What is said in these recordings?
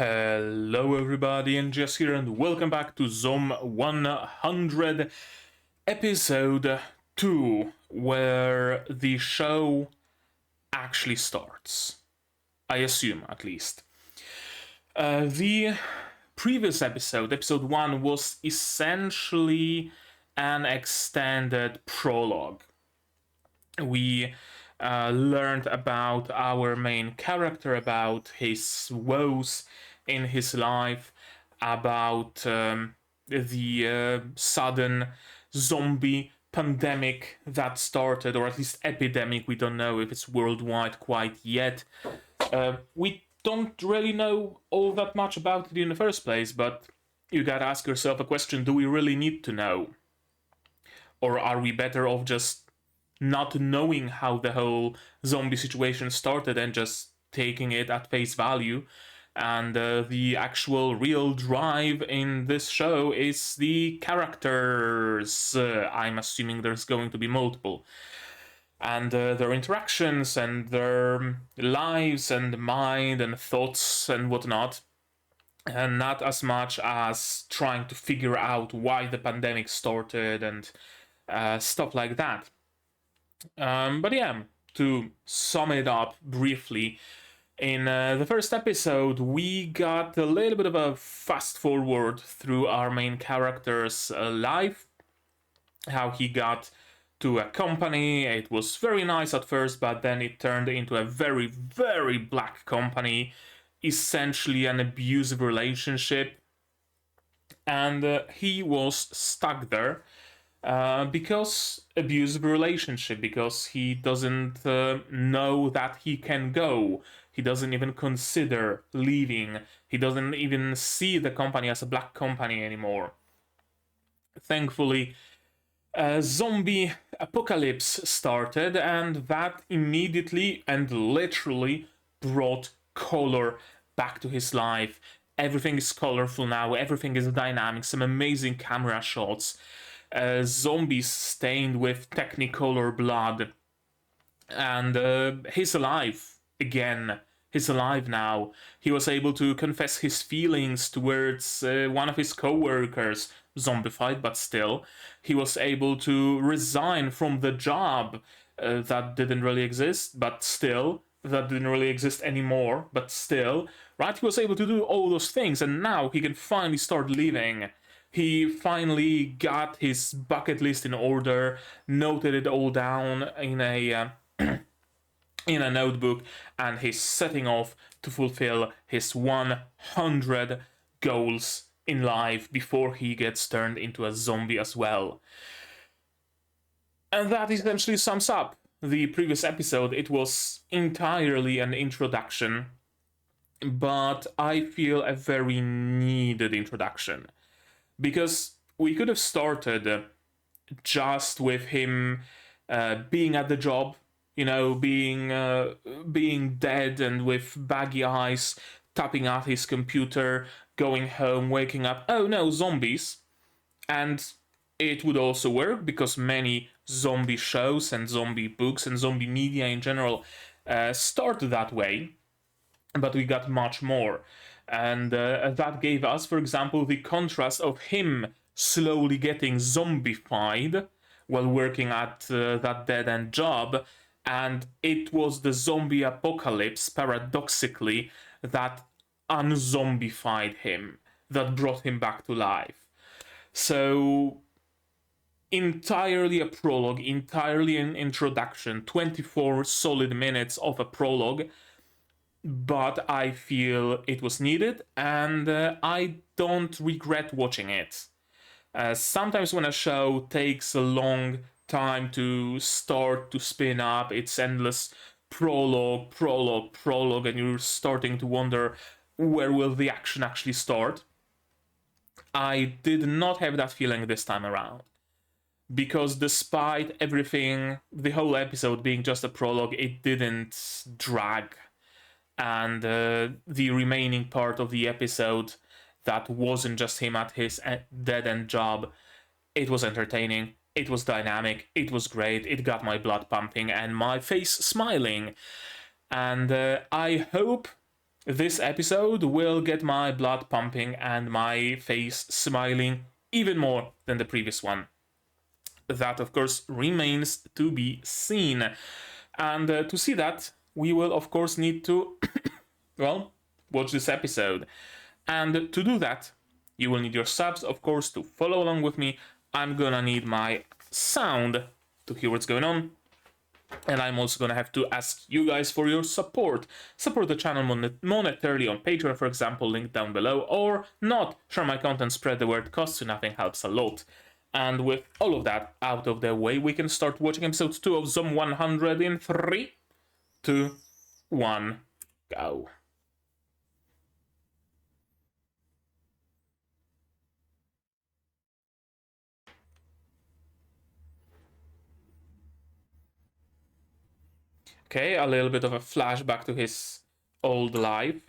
Hello everybody, and Jess here, and welcome back to Zom 100 episode 2, where the show actually starts. I assume, at least. The previous episode 1, was essentially an extended prologue. We learned about our main character, about his woes in his life, about the sudden zombie pandemic that started, or at least epidemic. We don't know if it's worldwide quite yet. We don't really know all that much about it in the first place, but you gotta ask yourself a question: do we really need to know? Or are we better off just not knowing how the whole zombie situation started and just taking it at face value? And the actual real drive in this show is the characters. I'm assuming there's going to be multiple. And their interactions and their lives and mind and thoughts and whatnot. And not as much as trying to figure out why the pandemic started and stuff like that. But yeah, to sum it up briefly, in the first episode, we got a little bit of a fast forward through our main character's life, how he got to a company. It was very nice at first, but then it turned into a very, very black company, essentially an abusive relationship, and he was stuck there. Because abusive relationship, because he doesn't know that he can go. He doesn't even consider leaving. He doesn't even see the company as a black company anymore. Thankfully, a zombie apocalypse started, and that immediately and literally brought color back to his life. Everything is colorful now, everything is dynamic, some amazing camera shots. Zombies stained with technicolor blood, and he's alive again. He's alive now. He was able to confess his feelings towards one of his co-workers, zombified, but still. He was able to resign from the job that didn't really exist, but still. That didn't really exist anymore, but still. Right? He was able to do all those things, and now he can finally start living. He finally got his bucket list in order, noted it all down in a in a notebook, and he's setting off to fulfill his 100 goals in life before he gets turned into a zombie as well. And that essentially sums up the previous episode. It was entirely an introduction, but I feel a very needed introduction. Because we could have started just with him being at the job, being dead and with baggy eyes, tapping at his computer, going home, waking up, oh no, zombies. And it would also work because many zombie shows and zombie books and zombie media in general start that way. But we got much more. And that gave us, for example, the contrast of him slowly getting zombified while working at that dead-end job, and it was the zombie apocalypse, paradoxically, that unzombified him, that brought him back to life. So, entirely a prologue, entirely an introduction, 24 solid minutes of a prologue, but I feel it was needed, and I don't regret watching it. Sometimes when a show takes a long time to start to spin up, it's endless prologue, and you're starting to wonder where will the action actually start. I did not have that feeling this time around. Because despite everything, the whole episode being just a prologue, it didn't drag. And the remaining part of the episode that wasn't just him at his dead-end job, it was entertaining, it was dynamic, it was great, it got my blood pumping and my face smiling. And I hope This episode will get my blood pumping and my face smiling even more than the previous one. That, of course, remains to be seen. And to see that, we will, of course, need to, well, watch this episode. And to do that, you will need your subs, of course, to follow along with me. I'm gonna need my sound to hear what's going on. And I'm also gonna have to ask you guys for your support. Support the channel monetarily on Patreon, for example, link down below, or not. Share my content, spread the word, costs you nothing, helps a lot. And with all of that out of the way, we can start watching episode 2 of Zom 100 in 3, 2, 1, go. Okay, a little bit of a flashback to his old life.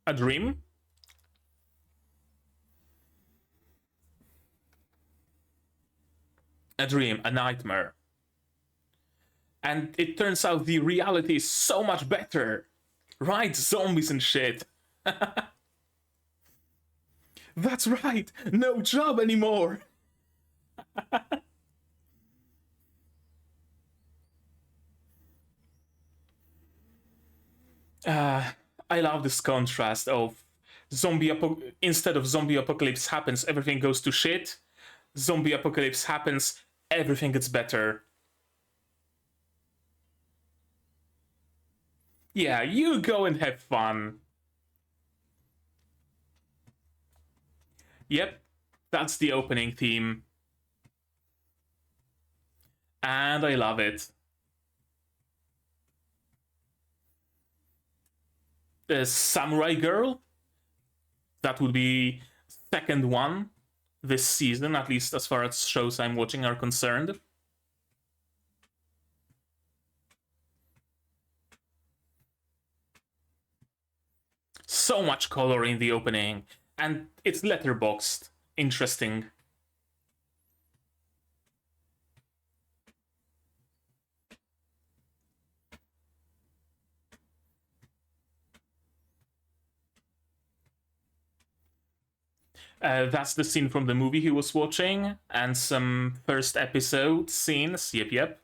A dream? A dream, a nightmare. And it turns out the reality is so much better. Right, zombies and shit. That's right, no job anymore. I love this contrast of instead of zombie apocalypse happens, everything goes to shit. Zombie apocalypse happens, everything gets better. Yeah, you go and have fun. Yep, that's the opening theme. And I love it. The Samurai Girl, that would be second one this season, at least as far as shows I'm watching are concerned. So much color in the opening, and it's letterboxed. Interesting. That's the scene from the movie he was watching, and some first episode scenes. Yep, yep.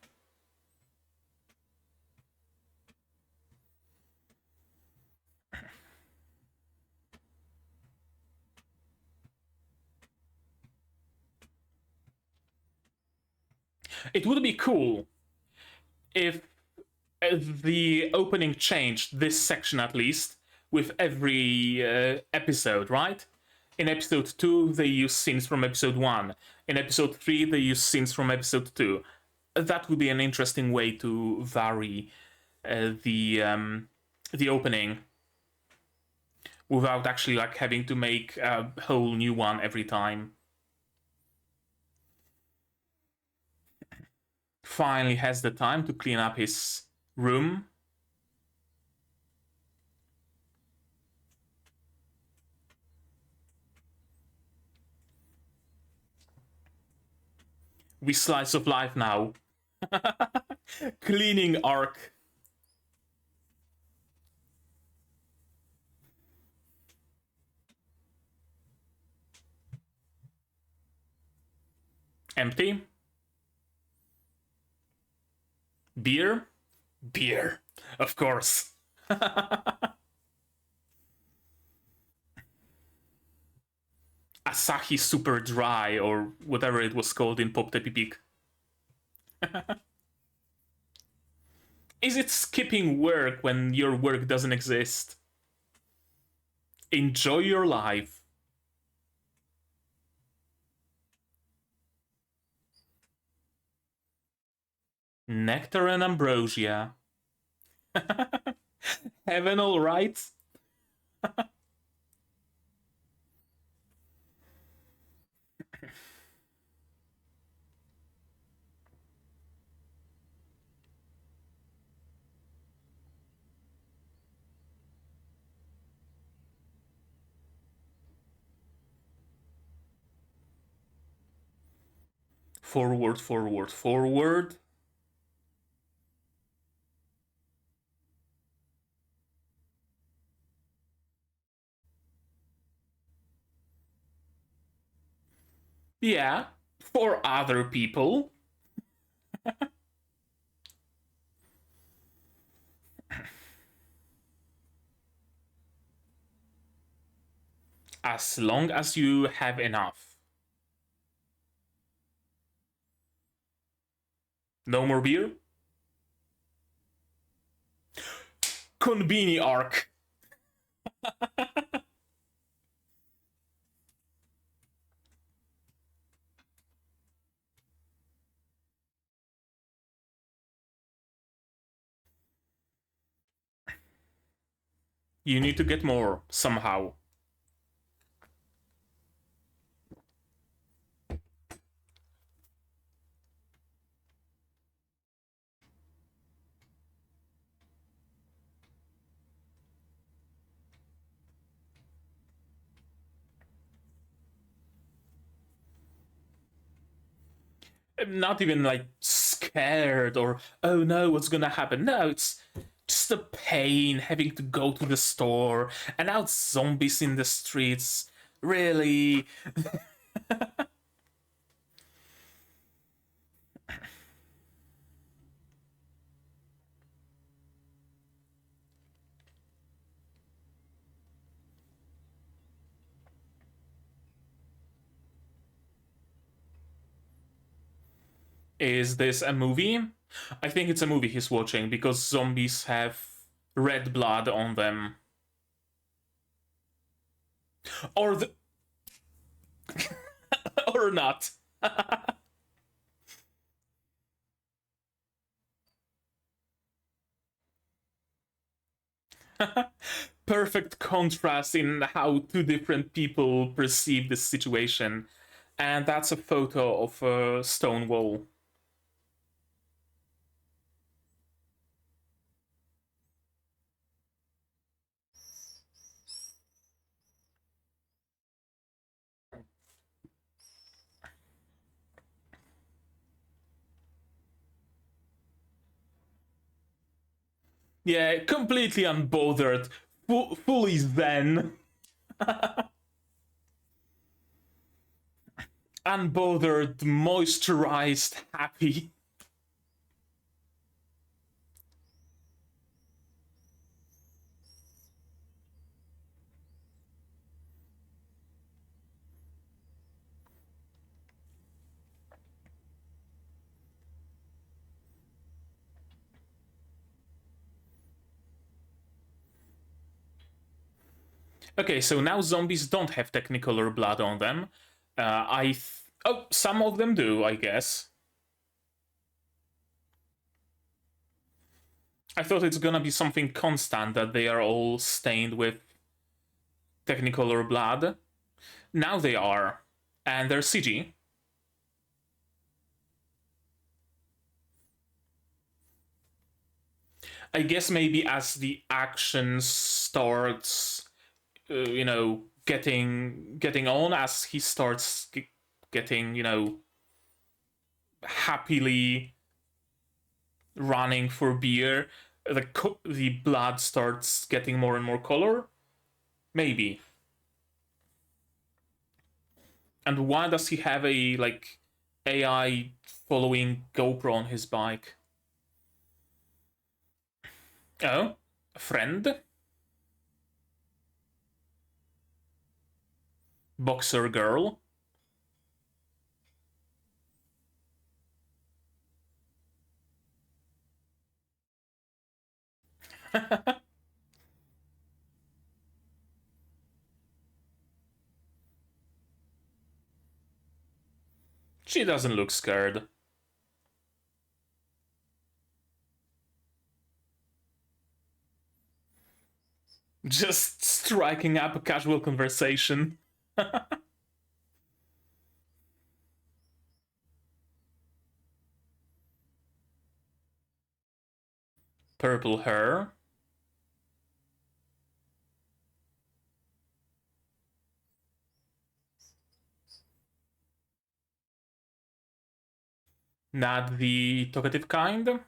It would be cool if the opening changed, this section at least, with every episode, right? In episode 2, they use scenes from episode 1. In episode 3, they use scenes from episode 2. That would be an interesting way to vary the opening without actually like having to make a whole new one every time. Finally has the time to clean up his room. We slice of life now. Cleaning arc. Empty. Beer? Beer. Of course. Asahi Super Dry, or whatever it was called in Pop Tepi Peak. Is it skipping work when your work doesn't exist? Enjoy your life. Nectar and ambrosia. Heaven, all right? Forward, forward, forward. Yeah, for other people. As long as you have enough. No more beer? Konbini arc. You need to get more somehow. Not even like scared or, oh no, what's gonna happen? No, it's just the pain having to go to the store and now it's zombies in the streets. Really? Is this a movie? I think it's a movie he's watching because zombies have red blood on them. Or the. Or not. Perfect contrast in how two different people perceive this situation. And that's a photo of a stone wall. Yeah, completely unbothered. Fully zen. Unbothered, moisturized, happy. Okay, so now zombies don't have technicolor blood on them. Oh, some of them do, I guess. I thought it's gonna be something constant that they are all stained with technicolor blood. Now they are, and they're CG. I guess maybe as the action starts, getting on, as he starts getting, happily running for beer, the blood starts getting more and more color. Maybe. And why does he have a like AI following GoPro on his bike? Oh, a friend, boxer girl. She doesn't look scared. Just striking up a casual conversation. Purple hair. Not the talkative kind.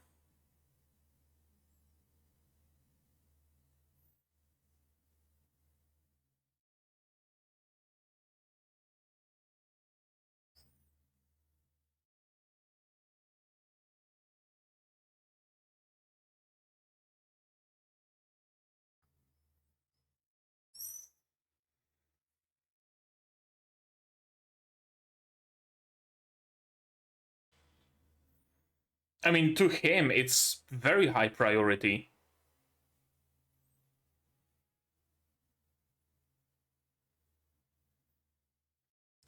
I mean, to him, it's very high priority.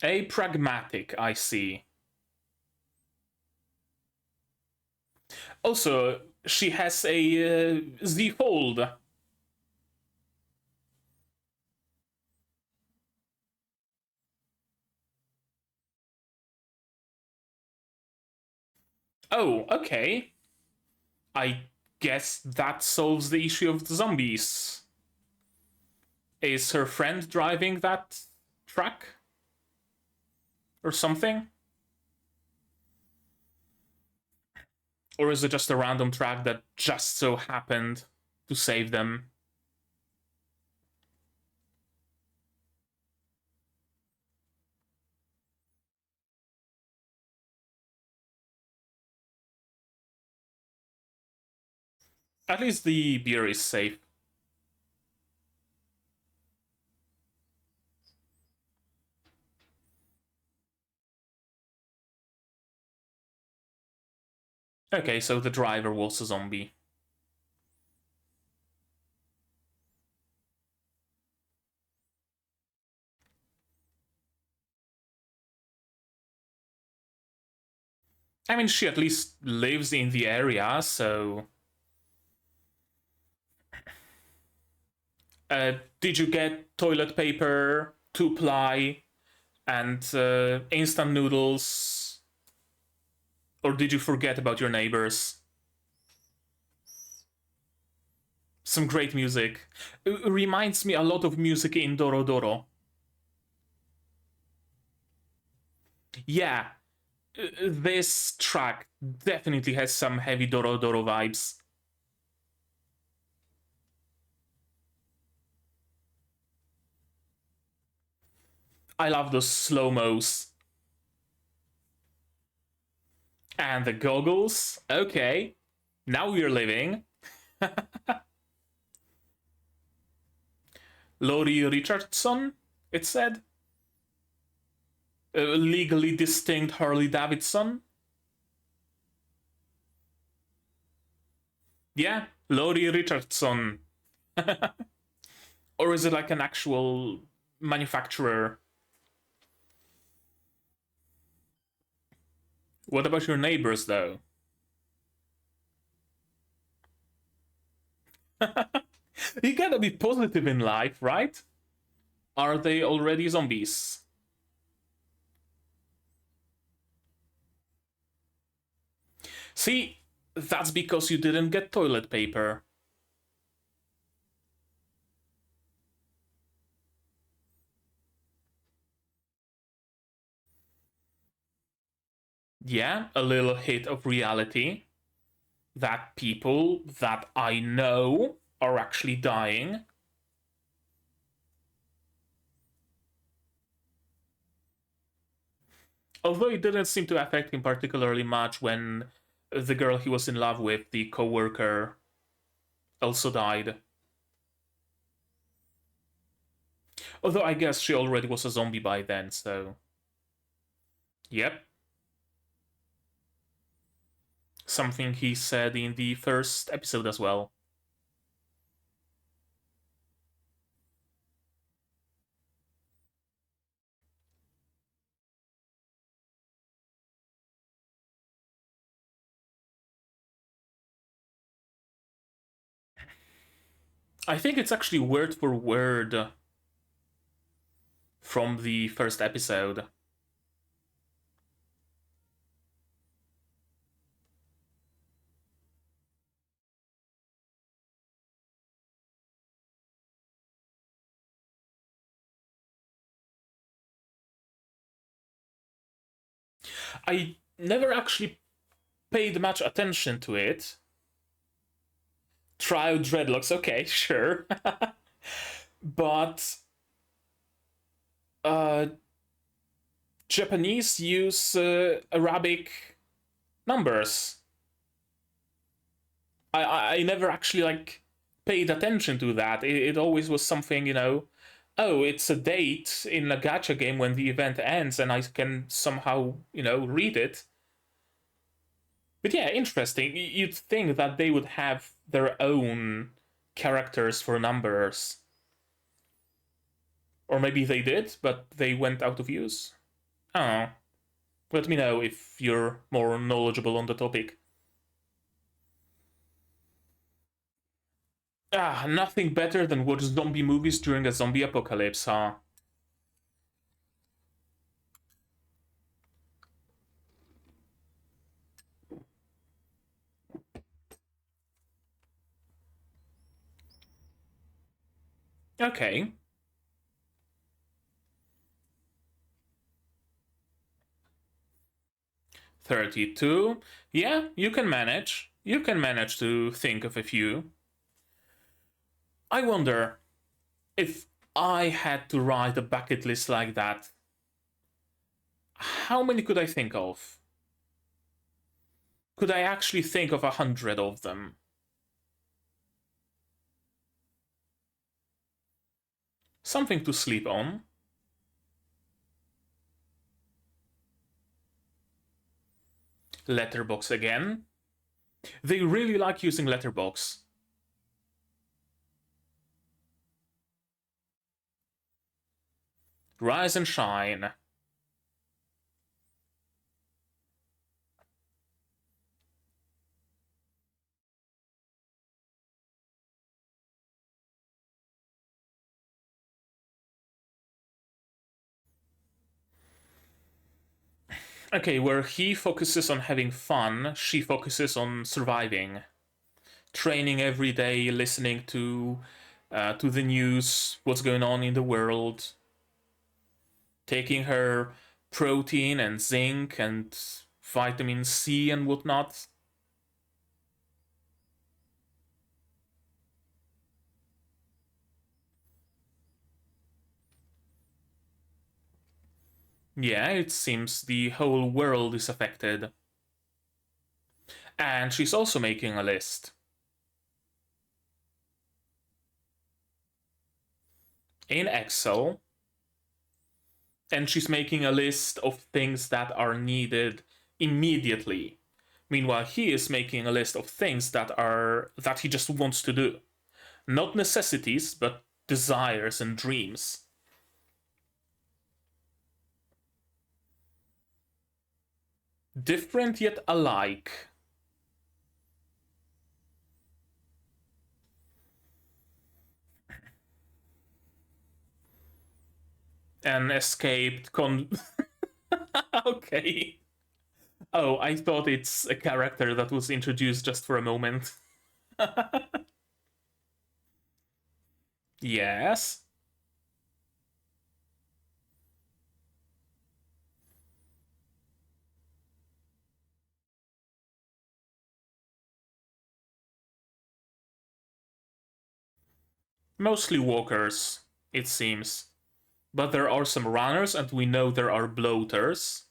A pragmatic, I see. Also, she has a Z fold. Oh, okay. I guess that solves the issue of the zombies. Is her friend driving that truck? Or something? Or is it just a random track that just so happened to save them? At least the beer is safe. Okay, so the driver was a zombie. I mean, she at least lives in the area, so. Did you get toilet paper, 2-ply, and instant noodles? Or did you forget about your neighbors? Some great music. Reminds me a lot of music in Doro Doro. Yeah, this track definitely has some heavy Doro Doro vibes. I love those slow-mos. And the goggles. Okay, now we're living. Laurie Richardson, it said. Legally distinct Harley Davidson. Yeah, Laurie Richardson. Or is it like an actual manufacturer? What about your neighbors, though? You gotta be positive in life, right? Are they already zombies? See, that's because you didn't get toilet paper. Yeah, a little hit of reality that people that I know are actually dying. Although it didn't seem to affect him particularly much when the girl he was in love with, the co-worker, also died. Although I guess she already was a zombie by then, so. Yep. Something he said in the first episode as well. I think it's actually word for word from the first episode. I never actually paid much attention to it. Try dreadlocks, okay, sure. But uh, Japanese use Arabic numbers. I never actually like paid attention to that. It always was something, oh, it's a date in a gacha game when the event ends, and I can somehow, read it. But yeah, interesting. You'd think that they would have their own characters for numbers. Or maybe they did, but they went out of use. Oh, let me know if you're more knowledgeable on the topic. Ah, nothing better than watch zombie movies during a zombie apocalypse, huh? Okay. 32. Yeah, you can manage. You can manage to think of a few. I wonder if I had to write a bucket list like that, how many could I think of? Could I actually think of 100 of them? Something to sleep on. Letterbox again. They really like using Letterbox. Rise and shine. Okay, where he focuses on having fun, she focuses on surviving. Training every day, listening to the news, what's going on in the world, taking her protein and zinc and vitamin C and whatnot. Yeah, it seems the whole world is affected. And she's also making a list in Excel, and she's making a list of things that are needed immediately. Meanwhile, he is making a list of things that he just wants to do. Not necessities, but desires and dreams. Different yet alike. An escaped con. Okay. Oh, I thought it's a character that was introduced just for a moment. Yes. Mostly walkers, it seems. But there are some runners, and we know there are bloaters.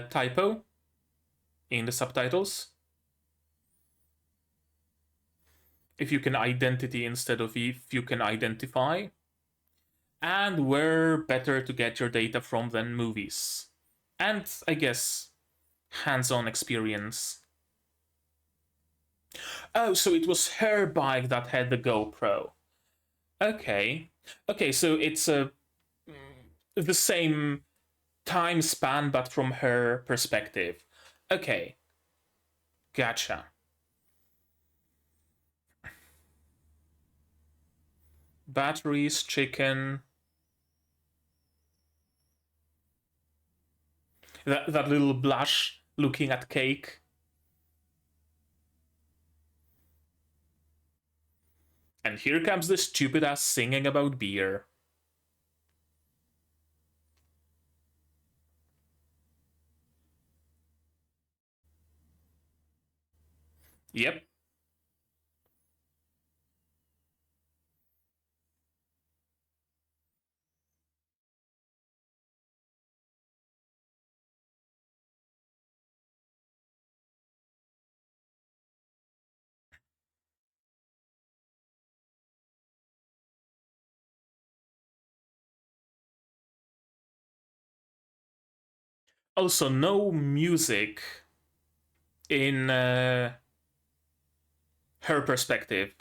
Typo in the subtitles. If you can identity instead of if you can identify. And where better to get your data from than movies? And I guess hands on experience. Oh, so it was her bike that had the GoPro. Okay. Okay, so it's the same time span but from her perspective. Okay, gotcha. Batteries, chicken. That little blush looking at cake. And here comes the stupid ass singing about beer. Yep. Also, no music in her perspective.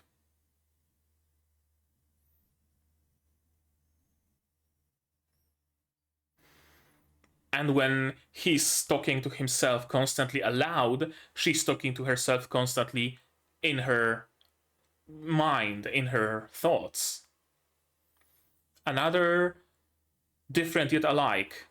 And when he's talking to himself constantly aloud, she's talking to herself constantly in her mind, in her thoughts. Another different yet alike.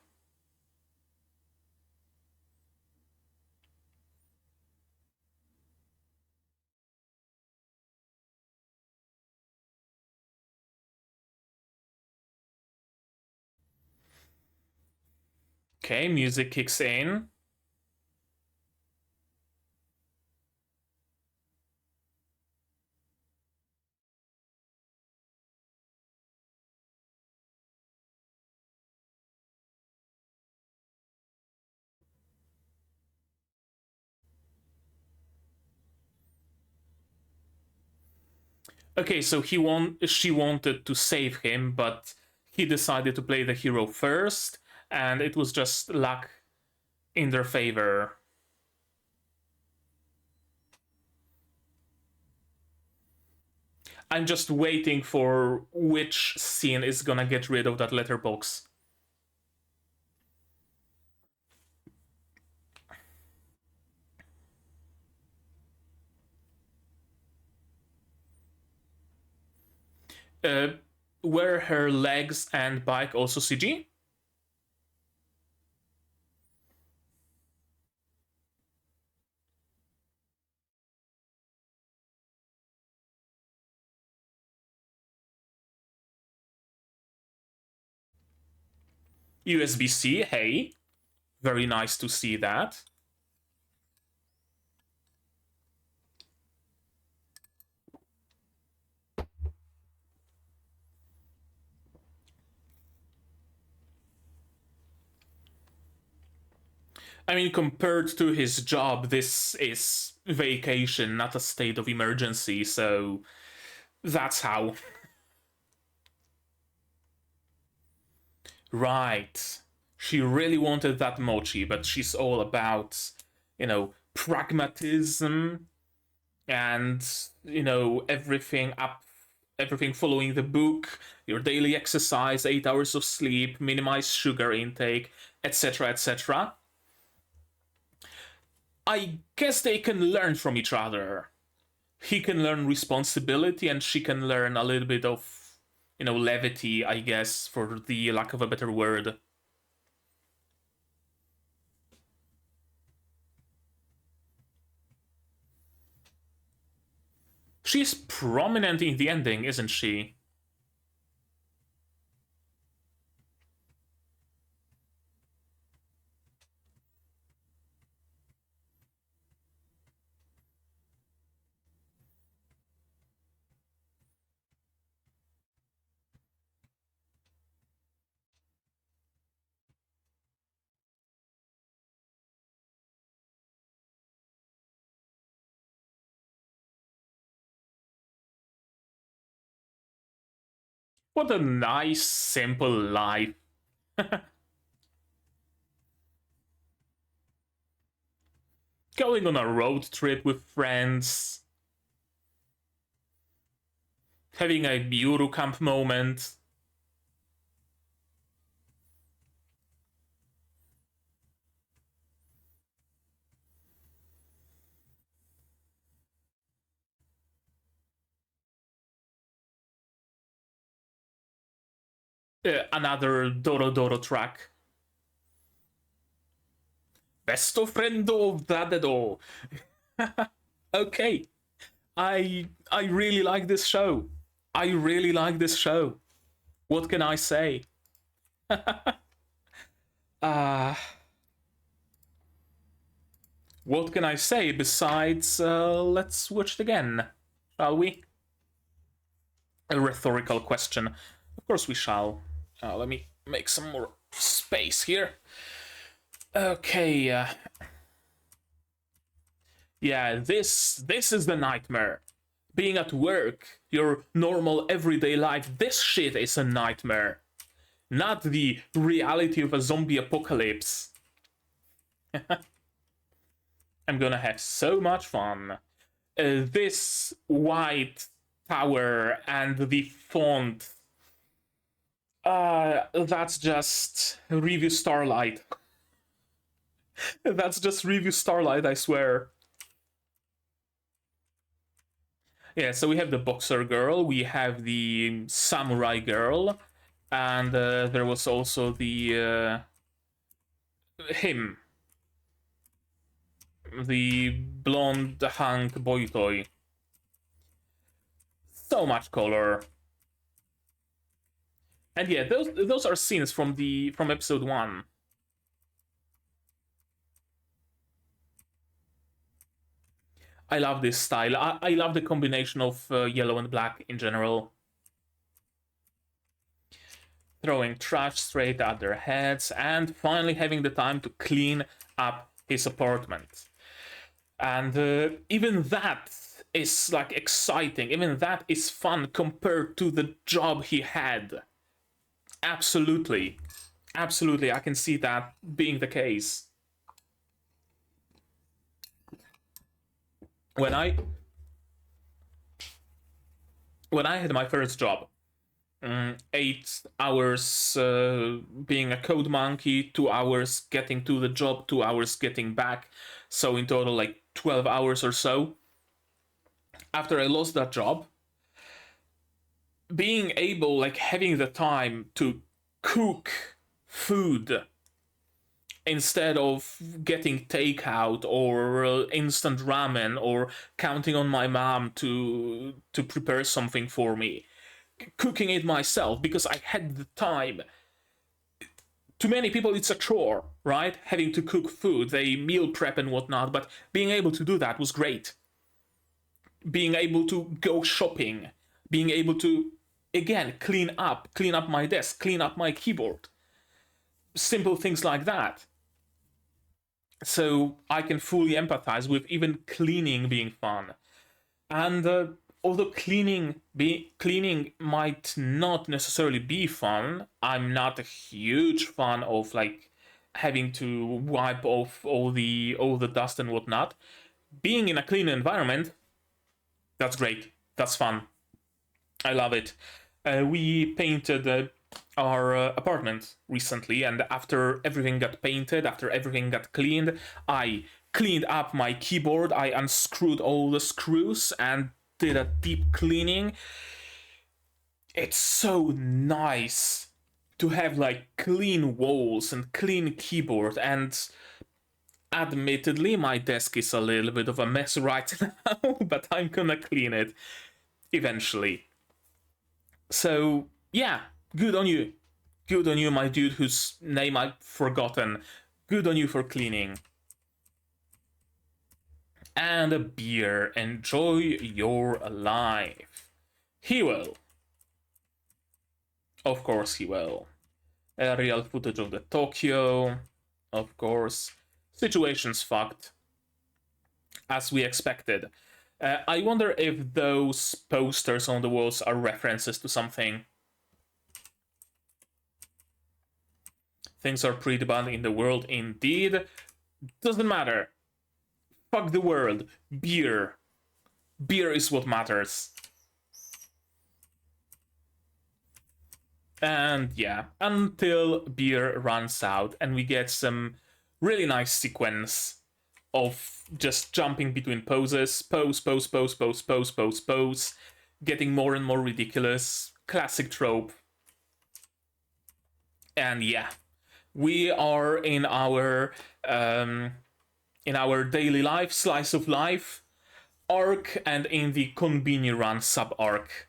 Okay, music kicks in. Okay, so she wanted to save him, but he decided to play the hero first, and it was just luck in their favor. I'm just waiting for which scene is gonna get rid of that letterbox. Uh, were her legs and bike also CG? USB-C, hey. Very nice to see that. I mean, compared to his job, this is vacation, not a state of emergency, so that's how. Right. She really wanted that mochi, but she's all about, pragmatism and, everything following the book, your daily exercise, 8 hours of sleep, minimize sugar intake, etc., etc. I guess they can learn from each other. He can learn responsibility, and she can learn a little bit of, levity, I guess, for the lack of a better word. She's prominent in the ending, isn't she? What a nice, simple life. Going on a road trip with friends, having a Yuru camp moment. Another Doro Doro track. Besto friendo Dadedo. Okay. I really like this show. I really like this show. What can I say? uh what can I say besides let's watch it again, shall we? A rhetorical question. Of course we shall. Let me make some more space here. Okay. Yeah, this is the nightmare. Being at work, your normal everyday life, this shit is a nightmare. Not the reality of a zombie apocalypse. I'm gonna have so much fun. This white tower and the font. That's just review Starlight. That's just review Starlight, I swear. Yeah, so we have the boxer girl, we have the samurai girl, and there was also the him, the blonde hunk boy toy. So much color. And yeah, those are scenes from episode 1. I love this style. I love the combination of yellow and black in general. Throwing trash straight at their heads and finally having the time to clean up his apartment. And even that is like exciting. Even that is fun compared to the job he had. Absolutely. Absolutely, I can see that being the case. When I had my first job, 8 hours being a code monkey, 2 hours getting to the job, 2 hours getting back, so in total like 12 hours or so. After I lost that job, being able, like having the time to cook food instead of getting takeout or instant ramen or counting on my mom to prepare something for me, cooking it myself because I had the time. To many people it's a chore, right? Having to cook food, they meal prep and whatnot, but being able to do that was great. Being able to go shopping, being able to, again, clean up my desk, clean up my keyboard, simple things like that. So I can fully empathize with even cleaning being fun. And although cleaning might not necessarily be fun, I'm not a huge fan of like having to wipe off all the dust and whatnot. Being in a clean environment, that's great. That's fun. I love it. We painted our apartment recently, and after everything got painted, after everything got cleaned, I cleaned up my keyboard, I unscrewed all the screws and did a deep cleaning. It's so nice to have like clean walls and clean keyboard, and admittedly my desk is a little bit of a mess right now, but I'm gonna clean it eventually. So yeah, good on you. Good on you, my dude whose name I've forgotten. Good on you for cleaning. And a beer. Enjoy your life. He will. Of course he will. Aerial footage of the Tokyo. Of course. Situation's fucked. As we expected. I wonder if those posters on the walls are references to something. Things are pretty bad in the world indeed. Doesn't matter. Fuck the world. Beer. Beer is what matters. And yeah, until beer runs out and we get some really nice sequence of just jumping between poses. Pose, pose, pose, pose, pose, pose, pose. Getting more and more ridiculous. Classic trope. And yeah, we are in our daily life, slice of life arc, and in the Konbini Run sub arc.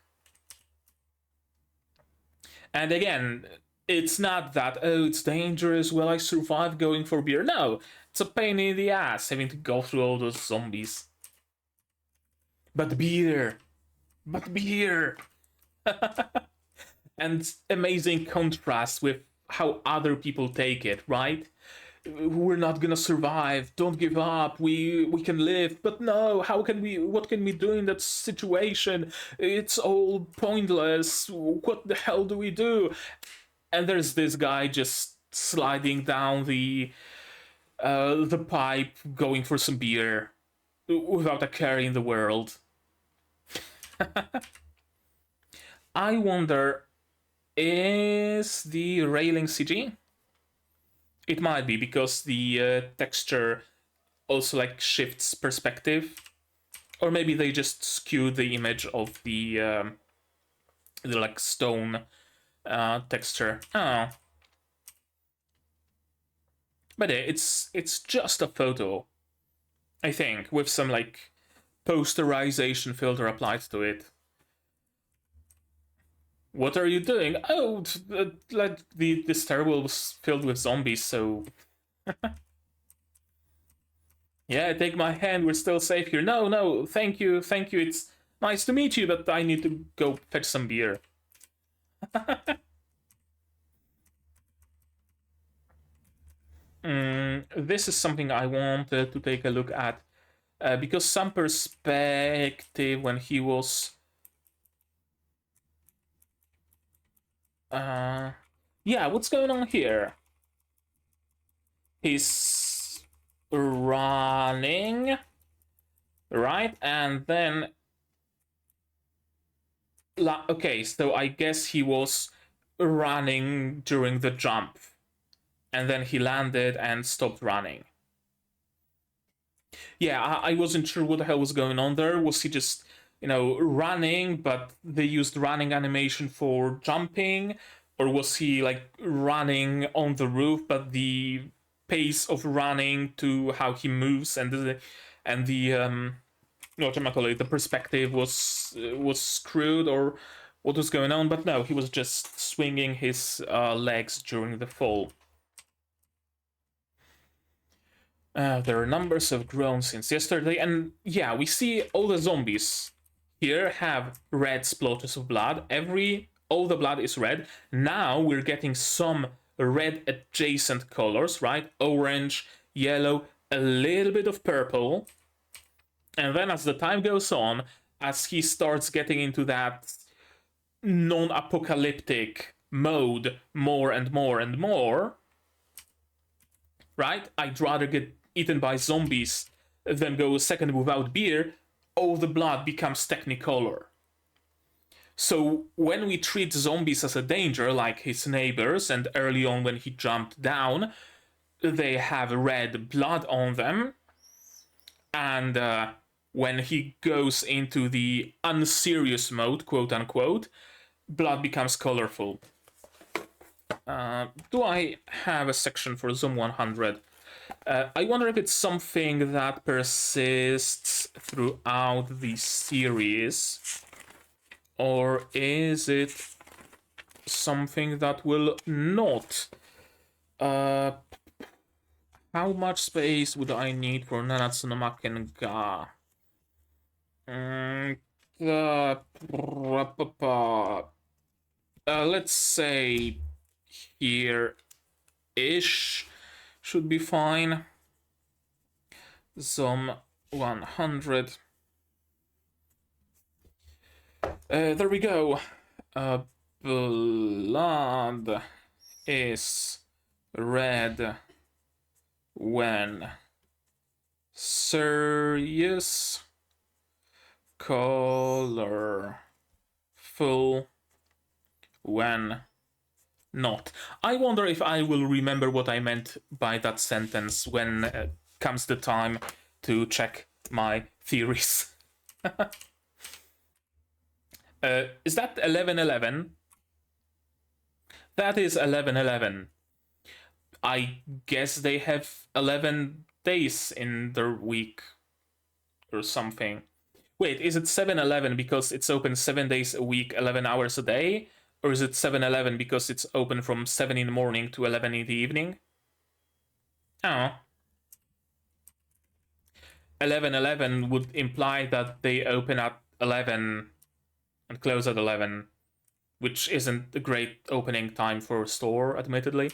And again, it's not that, oh, it's dangerous, will I survive going for beer? No, it's a pain in the ass having to go through all those zombies. But beer! But beer! And amazing contrast with how other people take it, right? We're not gonna survive, don't give up, we can live, but no, what can we do in that situation? It's all pointless, what the hell do we do? And there's this guy just sliding down the the pipe, going for some beer, without a care in the world. I wonder, is the railing CG? It might be, because the texture also like shifts perspective, or maybe they just skewed the image of the like stone texture. Oh, but it's just a photo, I think, with some like posterization filter applied to it. What are you doing? Oh, like the stairwell was filled with zombies, so yeah, take my hand. We're still safe here. No, no, thank you, thank you. It's nice to meet you, but I need to go fetch some beer. This is something I wanted to take a look at, because some perspective when he was yeah, what's going on here? He's running, right? And then okay, so I guess he was running during the jump, and then he landed and stopped running. Yeah, I wasn't sure what the hell was going on there. Was he just, running, but they used running animation for jumping? Or was he like running on the roof, but the pace of running to how he moves and the what am I call it, the perspective was screwed, or what was going on? But no, he was just swinging his legs during the fall. Their numbers have grown since yesterday, and yeah, we see all the zombies here have red splotches of blood. All the blood is red. Now we're getting some red adjacent colors, right? Orange, yellow, a little bit of purple. And then as the time goes on, as he starts getting into that non-apocalyptic mode more and more and more, right? I'd rather get eaten by zombies than go a second without beer. All the blood becomes technicolor. So when we treat zombies as a danger, like his neighbors, and early on when he jumped down, they have red blood on them, and when he goes into the unserious mode, quote unquote, blood becomes colorful. Do I have a section for Zom 100? I wonder if it's something that persists throughout the series, or is it something that will not? How much space would I need for Nanatsu no Maken ga? Let's say here-ish should be fine. Zom 100. There we go. Blood is red when serious, colorful when not. I wonder if I will remember what I meant by that sentence when comes the time to check my theories. Is that 11/11? That is 11/11. I guess they have 11 days in their week or something. Wait, is it 7/11 because it's open 7 days a week, 11 hours a day? Or is it 7/11 because it's open from 7 in the morning to 11 in the evening? Oh. 11/11 would imply that they open at 11 and close at 11, which isn't a great opening time for a store, admittedly.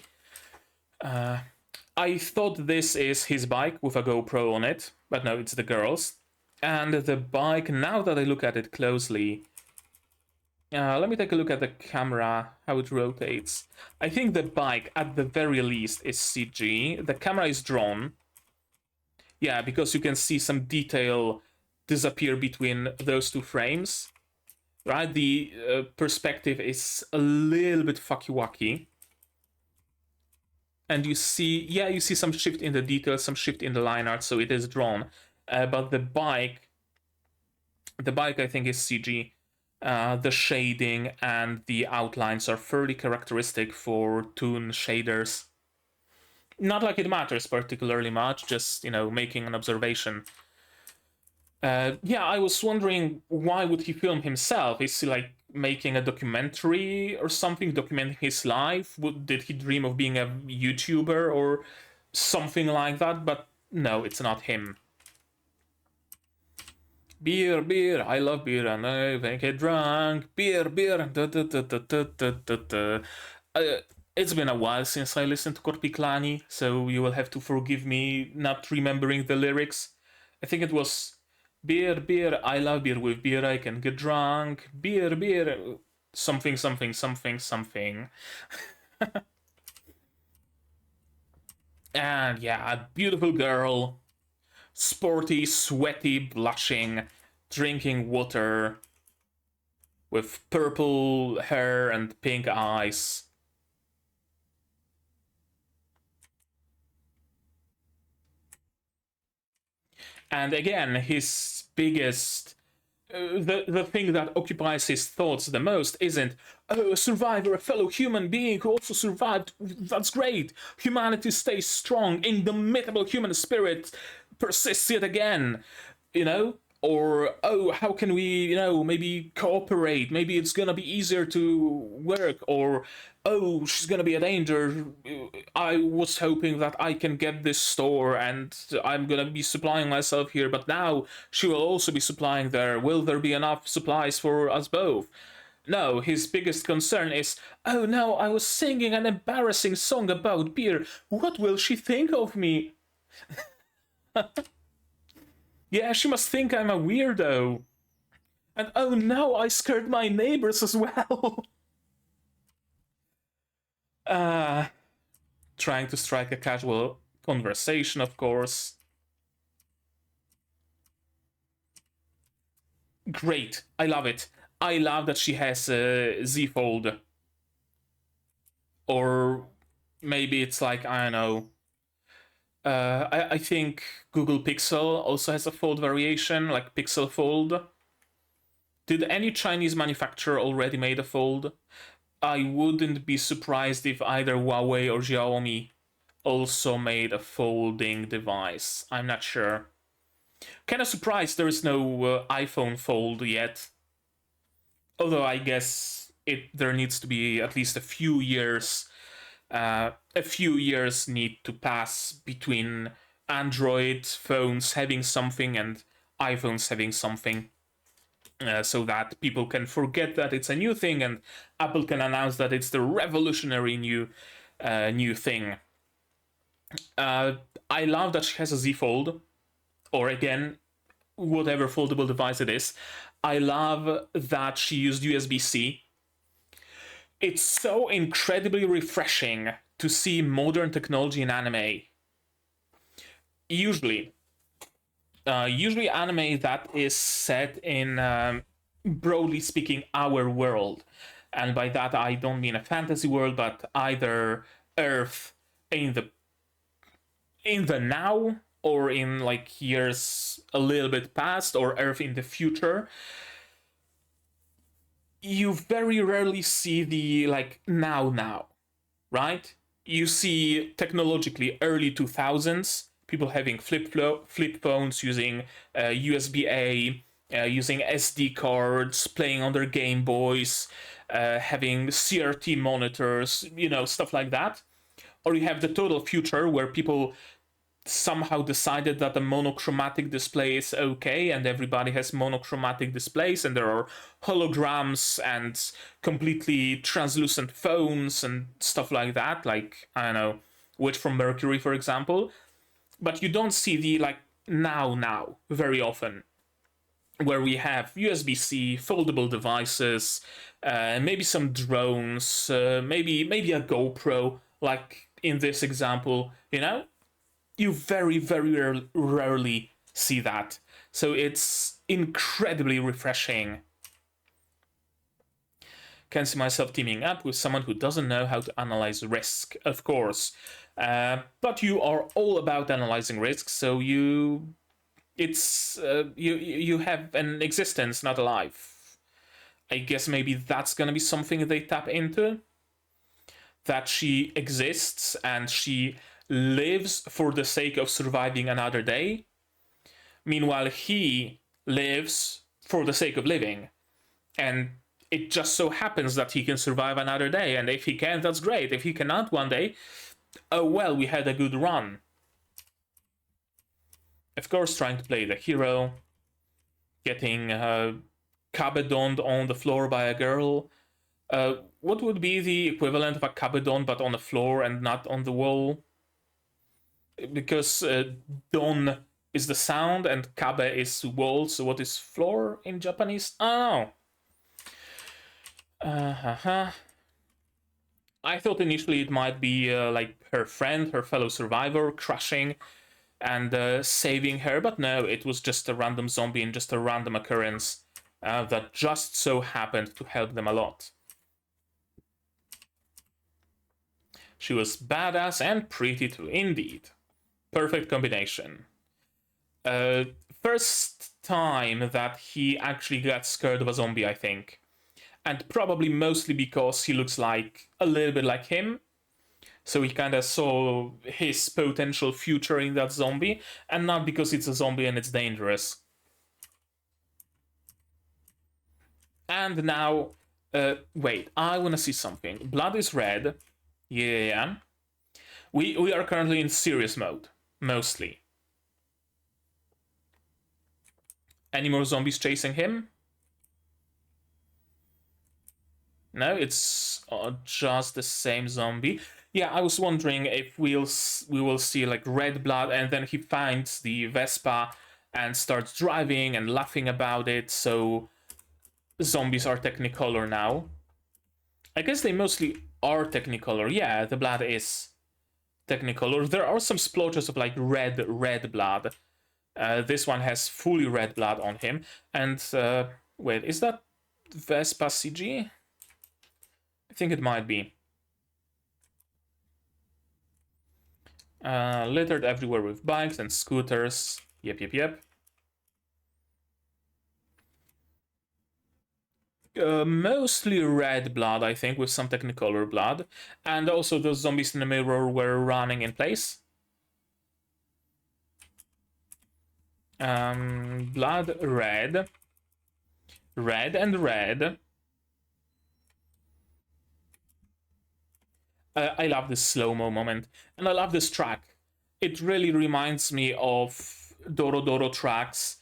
I thought this is his bike with a GoPro on it, but no, it's the girl's. And the bike, now that I look at it closely, Let me take a look at the camera, how it rotates. I think the bike, at the very least, is CG. The camera is drawn. Yeah, because you can see some detail disappear between those two frames. Right? The perspective is a little bit fucky-wacky. And you see, yeah, you see some shift in the details, some shift in the line art, so it is drawn. But the bike, I think, is CG. The shading and the outlines are fairly characteristic for Toon shaders. Not like it matters particularly much, just, making an observation. Yeah, I was wondering, why would he film himself? Is he like making a documentary or something, documenting his life? Did he dream of being a YouTuber or something like that? But no, it's not him. Beer, beer, I love beer and I get drunk. Beer, beer. Da, da, da, da, da, da, da, da. It's been a while since I listened to Korpiklani, so you will have to forgive me not remembering the lyrics. I think it was beer, beer, I love beer. With beer I can get drunk. Beer, beer, something, something, something, something. And yeah, a beautiful girl, sporty, sweaty, blushing, drinking water, with purple hair and pink eyes. And again, his biggest the thing that occupies his thoughts the most isn't, oh, a survivor, a fellow human being who also survived. That's great. Humanity stays strong. Indomitable human spirit persists yet again. You know? Or, oh, how can we, maybe cooperate? Maybe it's gonna be easier to work. Or, oh, she's gonna be a danger. I was hoping that I can get this store and I'm gonna be supplying myself here, but now she will also be supplying there. Will there be enough supplies for us both? No, his biggest concern is, oh no, I was singing an embarrassing song about beer. What will she think of me? Yeah, she must think I'm a weirdo. And oh no, I scared my neighbors as well. uh, Trying to strike a casual conversation, of course. Great, I love it. I love that she has a Z Fold. Or maybe it's like, I don't know. I think Google Pixel also has a fold variation, like Pixel Fold. Did any Chinese manufacturer already made a fold? I wouldn't be surprised if either Huawei or Xiaomi also made a folding device. I'm not sure. Kind of surprised there is no iPhone Fold yet. Although I guess there needs to be at least a few years. A few years need to pass between Android phones having something and iPhones having something. So that people can forget that it's a new thing and Apple can announce that it's the revolutionary new thing. I love that she has a Z Fold, or again, whatever foldable device it is. I love that she used USB-C. It's so incredibly refreshing to see modern technology in anime. Usually, usually anime that is set in, broadly speaking, our world. And by that I don't mean a fantasy world, but either Earth in the now, or in like years a little bit past, or Earth in the future. You very rarely see the like now, right? You see technologically early 2000s people having flip phones, using USB-A, using SD cards, playing on their Game Boys, having CRT monitors, stuff like that. Or you have the total future where people somehow decided that a monochromatic display is okay and everybody has monochromatic displays, and there are holograms and completely translucent phones and stuff like that, like, I don't know, Witch from Mercury, for example. But you don't see the like now very often. where we have USB-C, foldable devices, maybe some drones, maybe a GoPro, like in this example. You very, very rarely see that. So it's incredibly refreshing. Can see myself teaming up with someone who doesn't know how to analyze risk, of course. But you are all about analyzing risk, so you have an existence, not a life. I guess maybe that's gonna be something they tap into. That she exists and she lives for the sake of surviving another day. Meanwhile, he lives for the sake of living. And it just so happens that he can survive another day. And if he can, that's great. If he cannot one day, oh well, we had a good run. Of course, trying to play the hero, getting cabedoned on the floor by a girl. What would be the equivalent of a cabedon but on the floor and not on the wall? Because don is the sound and kabe is wall, so what is floor in Japanese? I don't know. I thought initially it might be like her friend, her fellow survivor, crashing and saving her, but no, it was just a random zombie and just a random occurrence that just so happened to help them a lot. She was badass and pretty too, indeed. Perfect combination. First time that he actually got scared of a zombie, I think. And probably mostly because he looks like a little bit like him. So he kind of saw his potential future in that zombie, and not because it's a zombie and it's dangerous. And now, wait, I want to see something. Blood is red. Yeah. We are currently in serious mode, mostly. Any more zombies chasing him? No, it's just the same zombie. Yeah, I was wondering if we will see like red blood, and then he finds the Vespa and starts driving and laughing about it. So zombies are Technicolor now. I guess they mostly are Technicolor. Yeah, the blood is Technicolor. There are some splotches of like red blood. This one has fully red blood on him. And wait, is that Vespa CG? I think it might be. Littered everywhere with bikes and scooters. Yep. Mostly red blood, I think, with some Technicolor blood. And also those zombies in the mirror were running in place. Blood red. Red and red. I love this slow-mo moment. And I love this track. It really reminds me of Doro Doro tracks.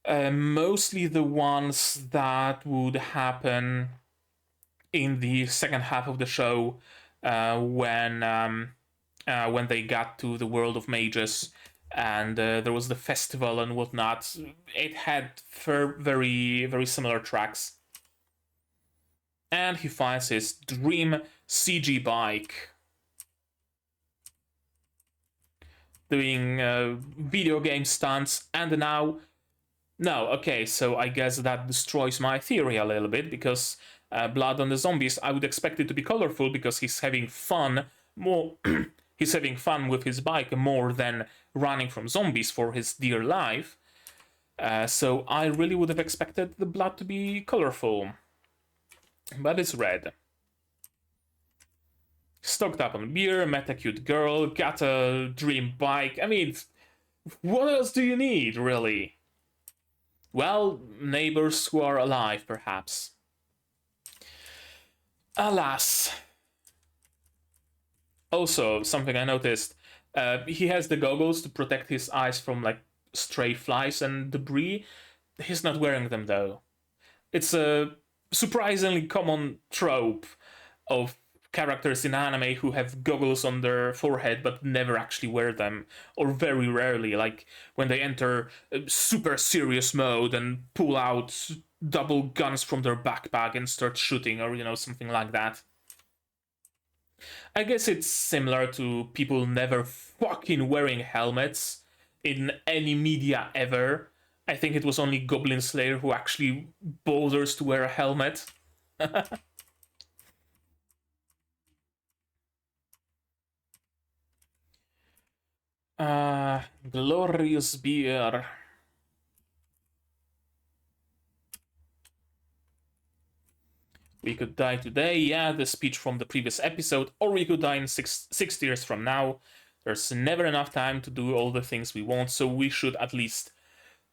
Mostly the ones that would happen in the second half of the show when they got to the world of mages and there was the festival and whatnot. It had very, very similar tracks. And he finds his dream CG bike. Doing video game stunts, and now... No, okay, so I guess that destroys my theory a little bit, because blood on the zombies, I would expect it to be colorful, because he's having fun more... he's having fun with his bike more than running from zombies for his dear life. So I really would have expected the blood to be colorful. But it's red. Stocked up on beer, met a cute girl, got a dream bike. I mean, what else do you need, really? Well, neighbors who are alive, perhaps. Alas. Also, something I noticed, he has the goggles to protect his eyes from, like, stray flies and debris. He's not wearing them, though. It's a surprisingly common trope of characters in anime who have goggles on their forehead but never actually wear them, or very rarely, like when they enter super serious mode and pull out double guns from their backpack and start shooting, or something like that. I guess it's similar to people never fucking wearing helmets in any media ever. I think it was only Goblin Slayer who actually bothers to wear a helmet. Glorious beer. We could die today, yeah, the speech from the previous episode, or we could die in 60 years from now. There's never enough time to do all the things we want, so we should at least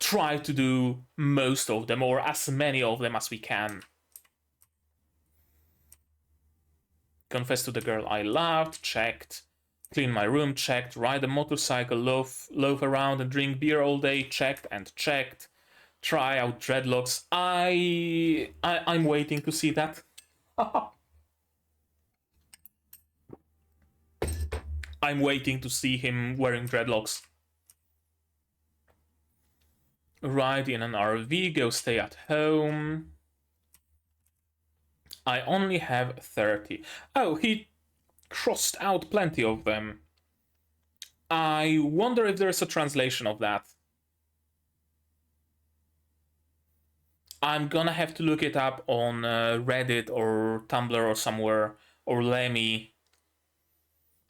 try to do most of them, or as many of them as we can. Confess to the girl I loved, checked. Clean my room, checked. Ride a motorcycle, loaf around and drink beer all day, checked and checked. Try out dreadlocks. I'm waiting to see that. I'm waiting to see him wearing dreadlocks. Ride in an RV, go stay at home. I only have 30. Oh, he crossed out plenty of them. I wonder if there's a translation of that. I'm gonna have to look it up on Reddit or Tumblr or somewhere, or Lemmy,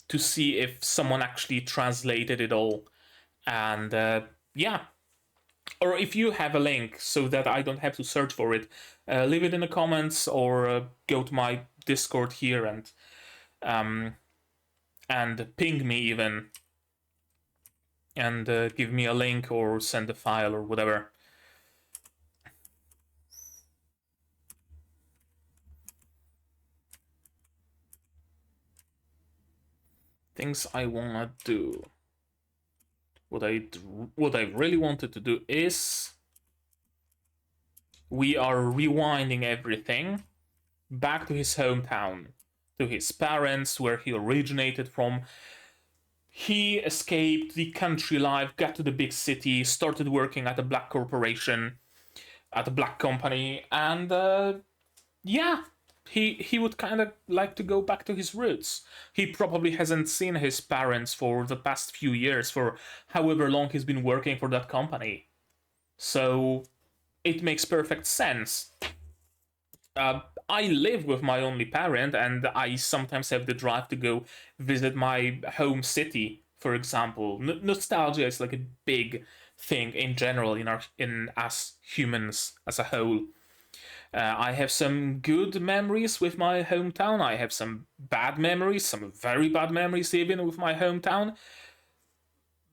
to see if someone actually translated it all. And yeah. Or if you have a link so that I don't have to search for it, leave it in the comments, or go to my Discord here and ping me even, and give me a link or send a file or whatever. Things I wanna do. What I really wanted to do is, we are rewinding everything back to his hometown, to his parents, where he originated from. He escaped the country life, got to the big city, started working at a black corporation, at a black company, and yeah, he would kind of like to go back to his roots. He probably hasn't seen his parents for the past few years, for however long he's been working for that company. So it makes perfect sense. I live with my only parent, and I sometimes have the drive to go visit my home city, for example. Nostalgia is like a big thing in general in us humans as a whole. I have some good memories with my hometown. I have some bad memories, some very bad memories even with my hometown.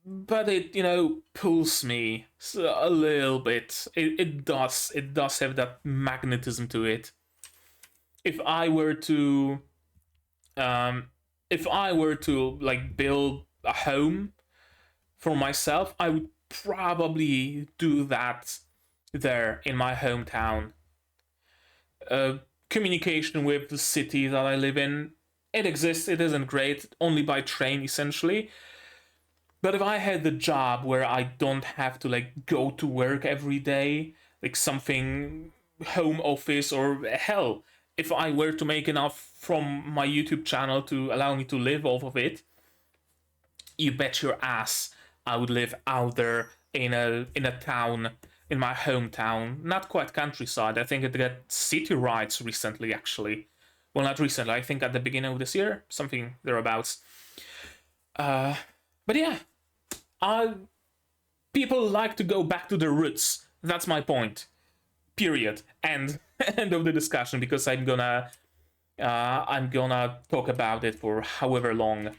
But it, pulls me a little bit. It does have that magnetism to it. If I were to, like build a home for myself, I would probably do that there in my hometown. Communication with the city that I live in, it exists. It isn't great, only by train essentially. But if I had the job where I don't have to like go to work every day, like something home office, or hell, if I were to make enough from my YouTube channel to allow me to live off of it, you bet your ass I would live out there in a town, in my hometown. Not quite countryside. I think it got city rights recently, actually. Well, not recently. I think at the beginning of this year, something thereabouts. But yeah, people like to go back to their roots. That's my point. Period. End. End of the discussion, because I'm gonna talk about it for however long.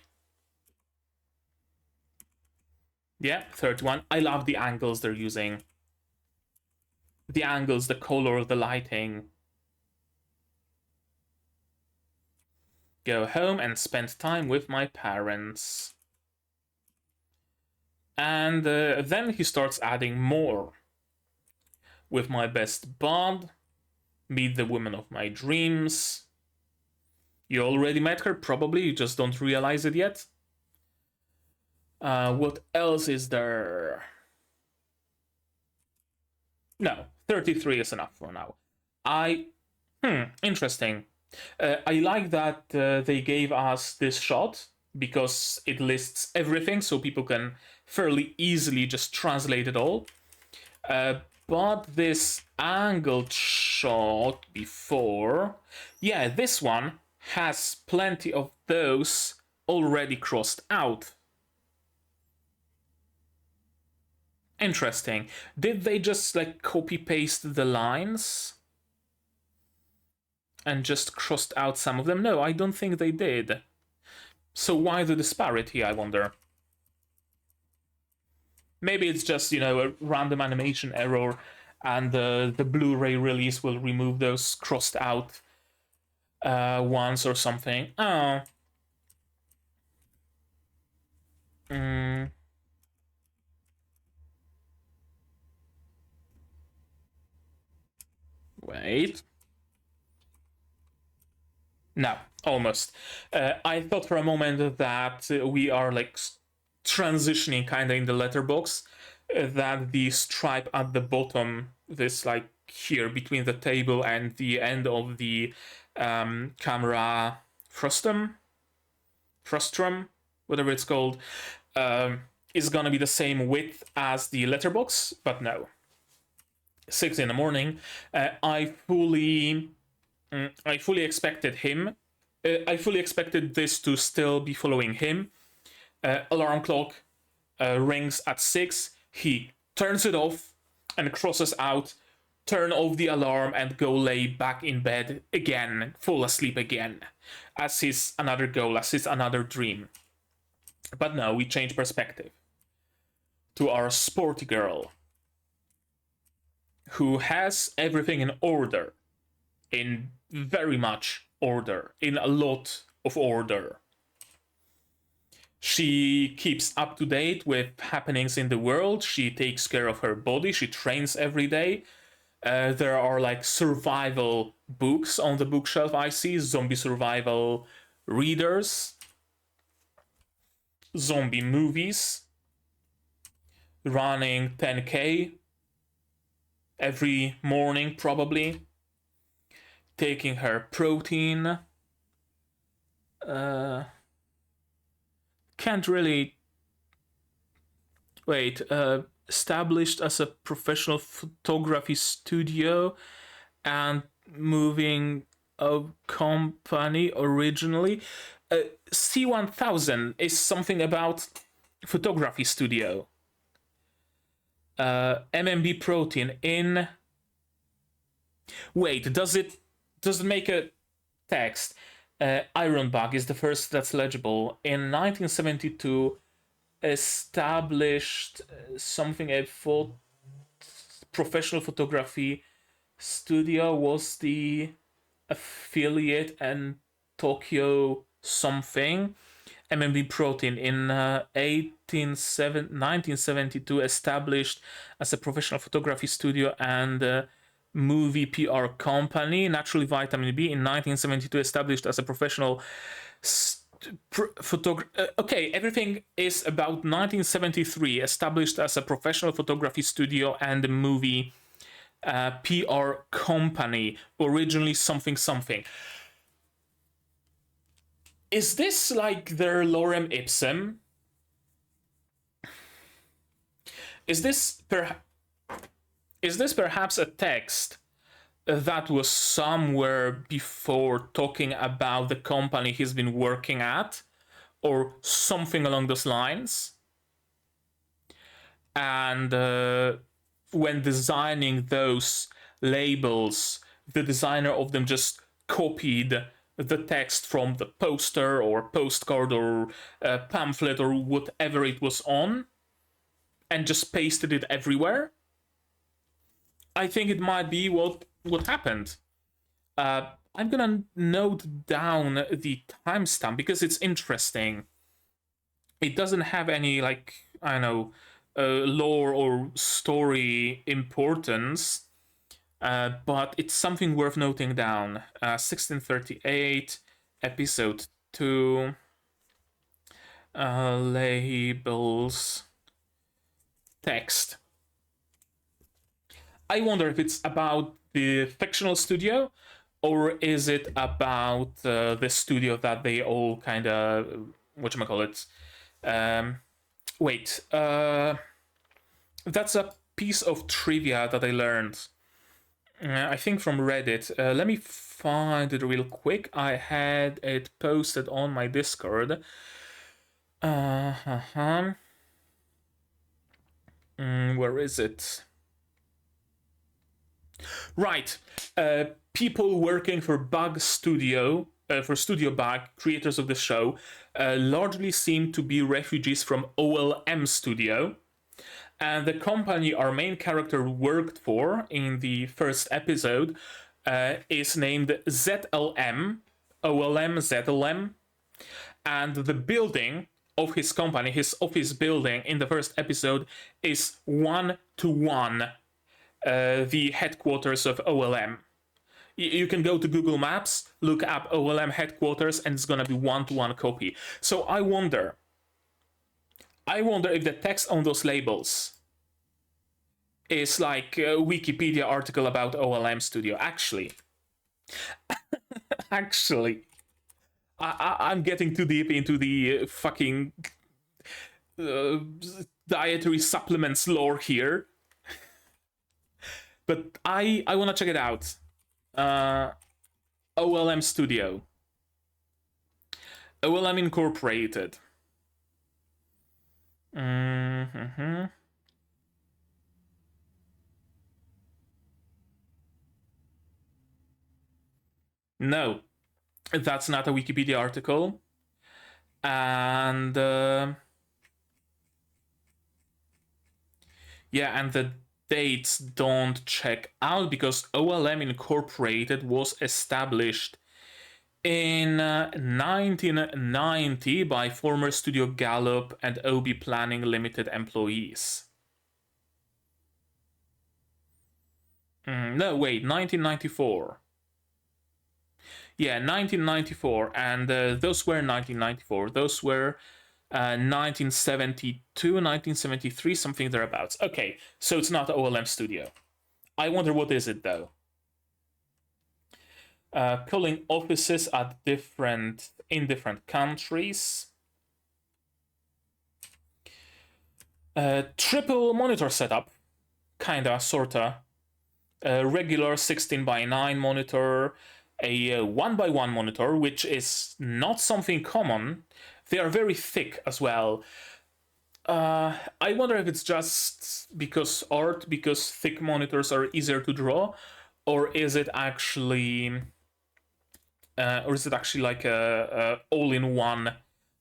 Yeah, 31. I love the angles they're using. The angles, the color, the lighting. Go home and spend time with my parents. And then he starts adding more. With my best bud, meet the woman of my dreams. You already met her, probably, you just don't realize it yet. What else is there? No, 33 is enough for now. Interesting. I like that they gave us this shot because it lists everything so people can fairly easily just translate it all. But this angled shot before, yeah, this one has plenty of those already crossed out. Interesting. Did they just like copy paste the lines and just crossed out some of them? No, I don't think they did. So why the disparity, I wonder? Maybe it's just, a random animation error and the Blu-ray release will remove those crossed out ones or something. Oh. Wait. No, almost. I thought for a moment that we are like transitioning kind of in the letterbox, that the stripe at the bottom, this like here between the table and the end of the camera frustrum, whatever it's called, is gonna be the same width as the letterbox, but no. 6 in the morning. I fully expected him. I fully expected this to still be following him. Alarm clock rings at 6. He turns it off and crosses out, turn off the alarm and go lay back in bed again, fall asleep again, as his another goal, as his another dream. But no, we change perspective to our sporty girl who has everything in order, in very much order, in a lot of order. She keeps up to date with happenings in the world. She takes care of her body. She trains every day. There are like survival books on the bookshelf, I see. Zombie survival readers. Zombie movies. Running 10K every morning, probably. Taking her protein. Can't really. Wait, established as a professional photography studio and moving a company originally. C1000 is something about photography studio. MMB protein in. Wait, does it make a text? Ironbug is the first that's legible. In 1972, established something professional photography studio, was the affiliate, and Tokyo something. MMB Protein in 1972 established as a professional photography studio and movie PR company. Naturally Vitamin B in 1972 established as a professional okay, everything is about 1973, established as a professional photography studio and a movie PR company, originally something something. Is this like their lorem ipsum? Is this perhaps a text that was somewhere before talking about the company he's been working at, or something along those lines? And when designing those labels, the designer of them just copied the text from the poster or postcard or pamphlet or whatever it was on and just pasted it everywhere. I think it might be what happened. I'm gonna note down the timestamp because it's interesting. It doesn't have any, like, I don't know, lore or story importance, but it's something worth noting down. 1638, episode 2, labels, text. I wonder if it's about the fictional studio, or is it about the studio that they all kind of, whatchamacallit, wait, that's a piece of trivia that I learned, I think from Reddit. Let me find it real quick. I had it posted on my Discord. Where is it? Right. People working for Bug Studio, for Studio Bug, creators of the show, largely seem to be refugees from OLM Studio. And the company our main character worked for in the first episode is named ZLM, OLM, ZLM. And the building of his company, his office building in the first episode, is 1-to-1 the headquarters of OLM. You can go to Google Maps, look up OLM headquarters, and it's gonna be 1-to-1 copy. So I wonder if the text on those labels is like a Wikipedia article about OLM Studio. Actually, I'm getting too deep into the fucking dietary supplements lore here. But I want to check it out. OLM Studio. OLM Incorporated. No, that's not a Wikipedia article. And yeah, and the dates don't check out because OLM Incorporated was established in 1990 by former Studio Gallup and OB Planning Limited employees. No, wait, 1994. Yeah, 1994, and those were 1994. Those were 1972, 1973, something thereabouts. Okay, so it's not OLM Studio. I wonder what is it though. Calling offices at in different countries. Triple monitor setup, kinda, sorta. Regular 16:9 monitor, a 1:1 monitor, which is not something common. They are very thick as well. I wonder if it's just because thick monitors are easier to draw, or is it actually like a all-in-one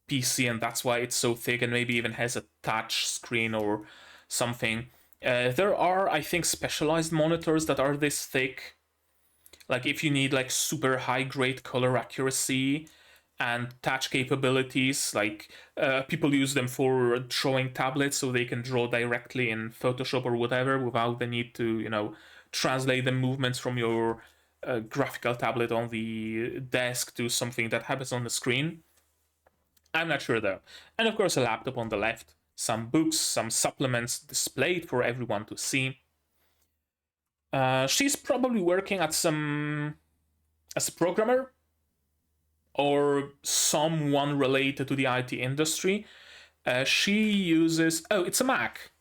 PC, and that's why it's so thick, and maybe even has a touch screen or something. There are, I think, specialized monitors that are this thick. Like if you need like super high grade color accuracy and touch capabilities, like people use them for drawing tablets so they can draw directly in Photoshop or whatever without the need to, translate the movements from your graphical tablet on the desk to something that happens on the screen. I'm not sure though. And of course a laptop on the left, some books, some supplements displayed for everyone to see. She's probably working as a programmer or someone related to the IT industry. She uses, it's a Mac.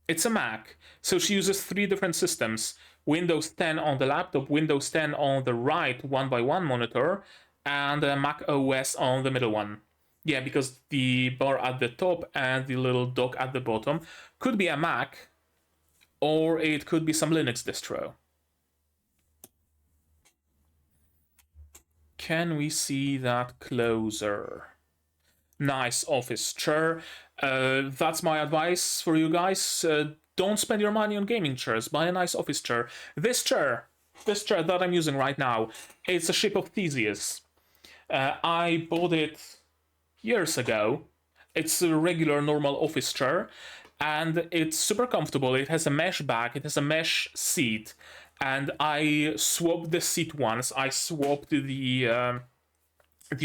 It's a Mac. So she uses 3 different systems. Windows 10 on the laptop, Windows 10 on the right 1:1 monitor, and Mac OS on the middle one. Yeah, because the bar at the top and the little dock at the bottom could be a Mac, or it could be some Linux distro. Can we see that closer? Nice office chair. That's my advice for you guys. Don't spend your money on gaming chairs. Buy a nice office chair. This chair that I'm using right now, it's a Ship of Theseus. I bought it years ago. It's a regular normal office chair, and it's super comfortable. It has a mesh back, it has a mesh seat, And I swapped the seat once. I swapped the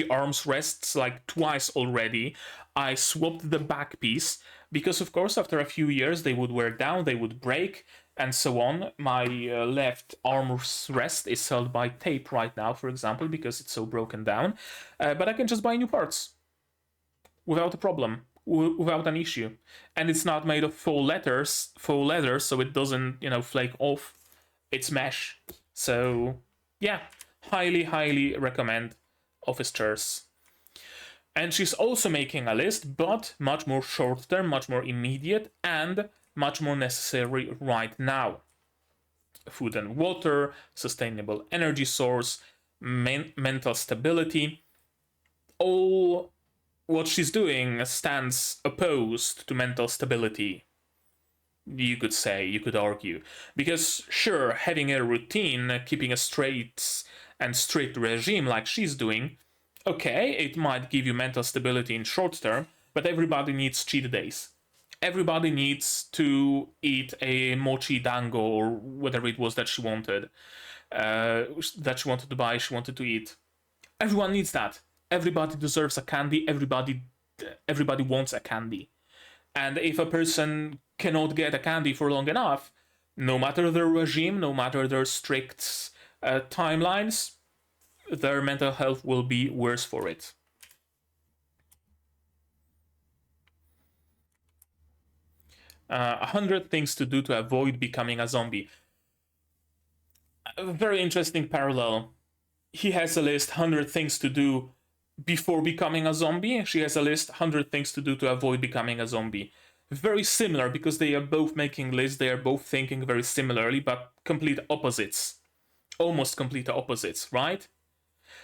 arms rests like twice already. I swapped the back piece because, of course, after a few years they would wear down, they would break, and so on. My left arm's rest is held by tape right now, for example, because it's so broken down. But I can just buy new parts without a problem, without an issue, and it's not made of faux leather, so it doesn't, flake off. It's mesh, so yeah, highly recommend office chairs. And she's also making a list, but much more short term, much more immediate, and much more necessary right now. Food and water, sustainable energy source, mental stability. All what she's doing stands opposed to mental stability. You could say, you could argue. Because, sure, having a routine, keeping a straight and strict regime like she's doing, okay, it might give you mental stability in short term, but everybody needs cheat days. Everybody needs to eat a mochi dango or whatever it was that she wanted. That she wanted to buy, she wanted to eat. Everyone needs that. Everybody deserves a candy. Everybody wants a candy. And if a person cannot get a candy for long enough, no matter their regime, no matter their strict timelines, their mental health will be worse for it. 100 things to do to avoid becoming a zombie. A very interesting parallel. He has a list 100 things to do before becoming a zombie. She has a list 100 things to do to avoid becoming a zombie. Very similar because they are both making lists, they are both thinking very similarly, but complete opposites. Almost complete opposites, right?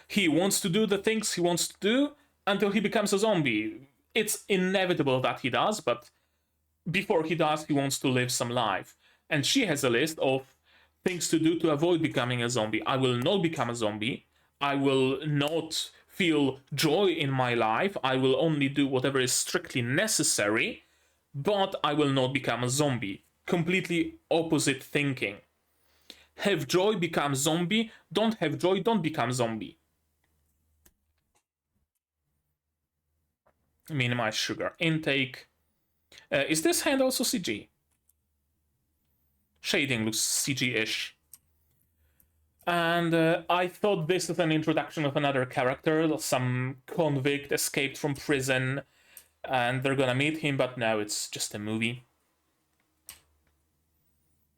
He wants to do the things he wants to do until he becomes a zombie. It's inevitable that he does, but before he does, he wants to live some life. And she has a list of things to do to avoid becoming a zombie. I will not become a zombie. I will not feel joy in my life. I will only do whatever is strictly necessary, but I will not become a zombie. Completely opposite thinking. Have joy, become zombie. Don't have joy, don't become zombie. Minimize sugar intake. Is this hand also CG? Shading looks CG-ish. And I thought this is an introduction of another character, some convict escaped from prison, and they're gonna meet him, but no, it's just a movie.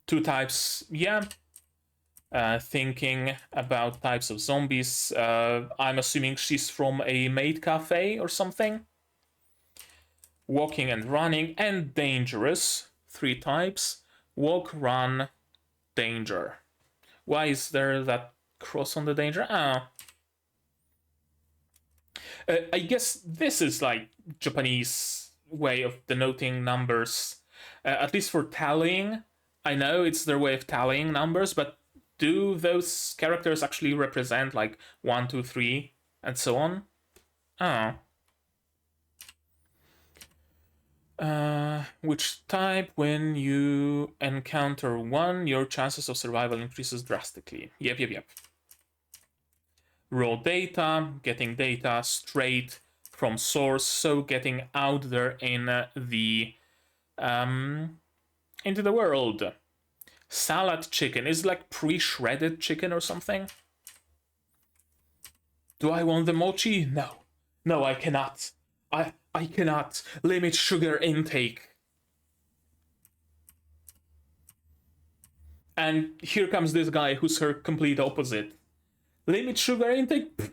2 types, yeah. Thinking about types of zombies. I'm assuming she's from a maid cafe or something. Walking and running, and dangerous. 3 types. Walk, run, danger. Why is there that cross on the danger? I guess this is like Japanese way of denoting numbers, at least for tallying. I know it's their way of tallying numbers, but do those characters actually represent like 1, 2, 3, and so on? Oh. Which type? When you encounter 1, your chances of survival increases drastically. Yep. Raw data, getting data straight from source, so getting out there in the into the world. Salad chicken is like pre-shredded chicken or something. Do I want the mochi? No, I cannot. I cannot limit sugar intake. And here comes this guy who's her complete opposite. Limit sugar intake? Pfft.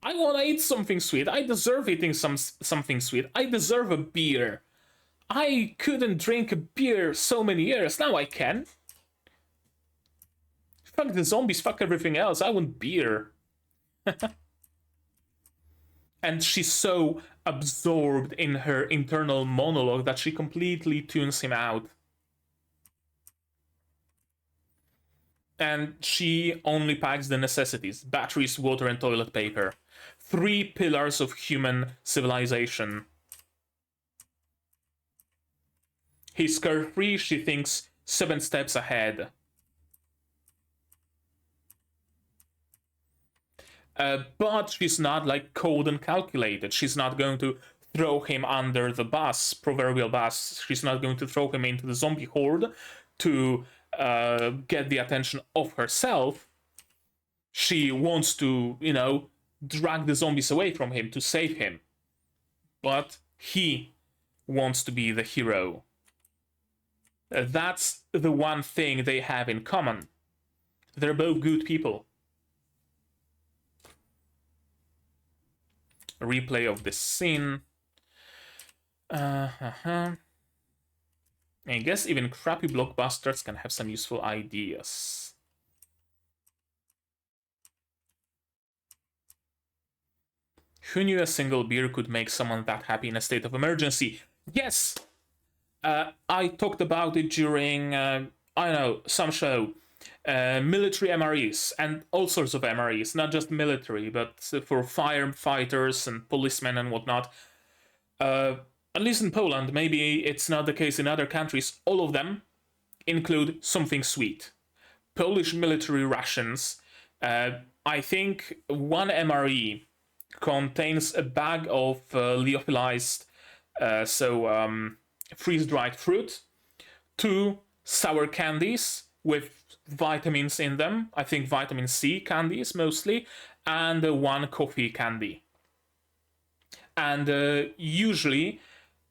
I wanna eat something sweet. I deserve eating something sweet. I deserve a beer. I couldn't drink a beer so many years. Now I can. Fuck the zombies, fuck everything else. I want beer. And she's so absorbed in her internal monologue that she completely tunes him out. And she only packs the necessities: batteries, water, and toilet paper. 3 pillars of human civilization. He's carefree, she thinks 7 steps ahead. But she's not like cold and calculated. She's not going to throw him under the bus, proverbial bus. She's not going to throw him into the zombie horde to get the attention of herself. She wants to, drag the zombies away from him to save him. But he wants to be the hero. That's the one thing they have in common. They're both good people. A replay of this scene. I guess even crappy blockbusters can have some useful ideas. Who knew a single beer could make someone that happy in a state of emergency? Yes! I talked about it during, some show. Military MREs and all sorts of MREs, not just military, but for firefighters and policemen and whatnot. At least in Poland, maybe it's not the case in other countries, all of them include something sweet. Polish military rations, I think one MRE contains a bag of lyophilized, freeze-dried fruit, 2 sour candies with vitamins in them, I think vitamin C candies mostly, and 1 coffee candy. And usually,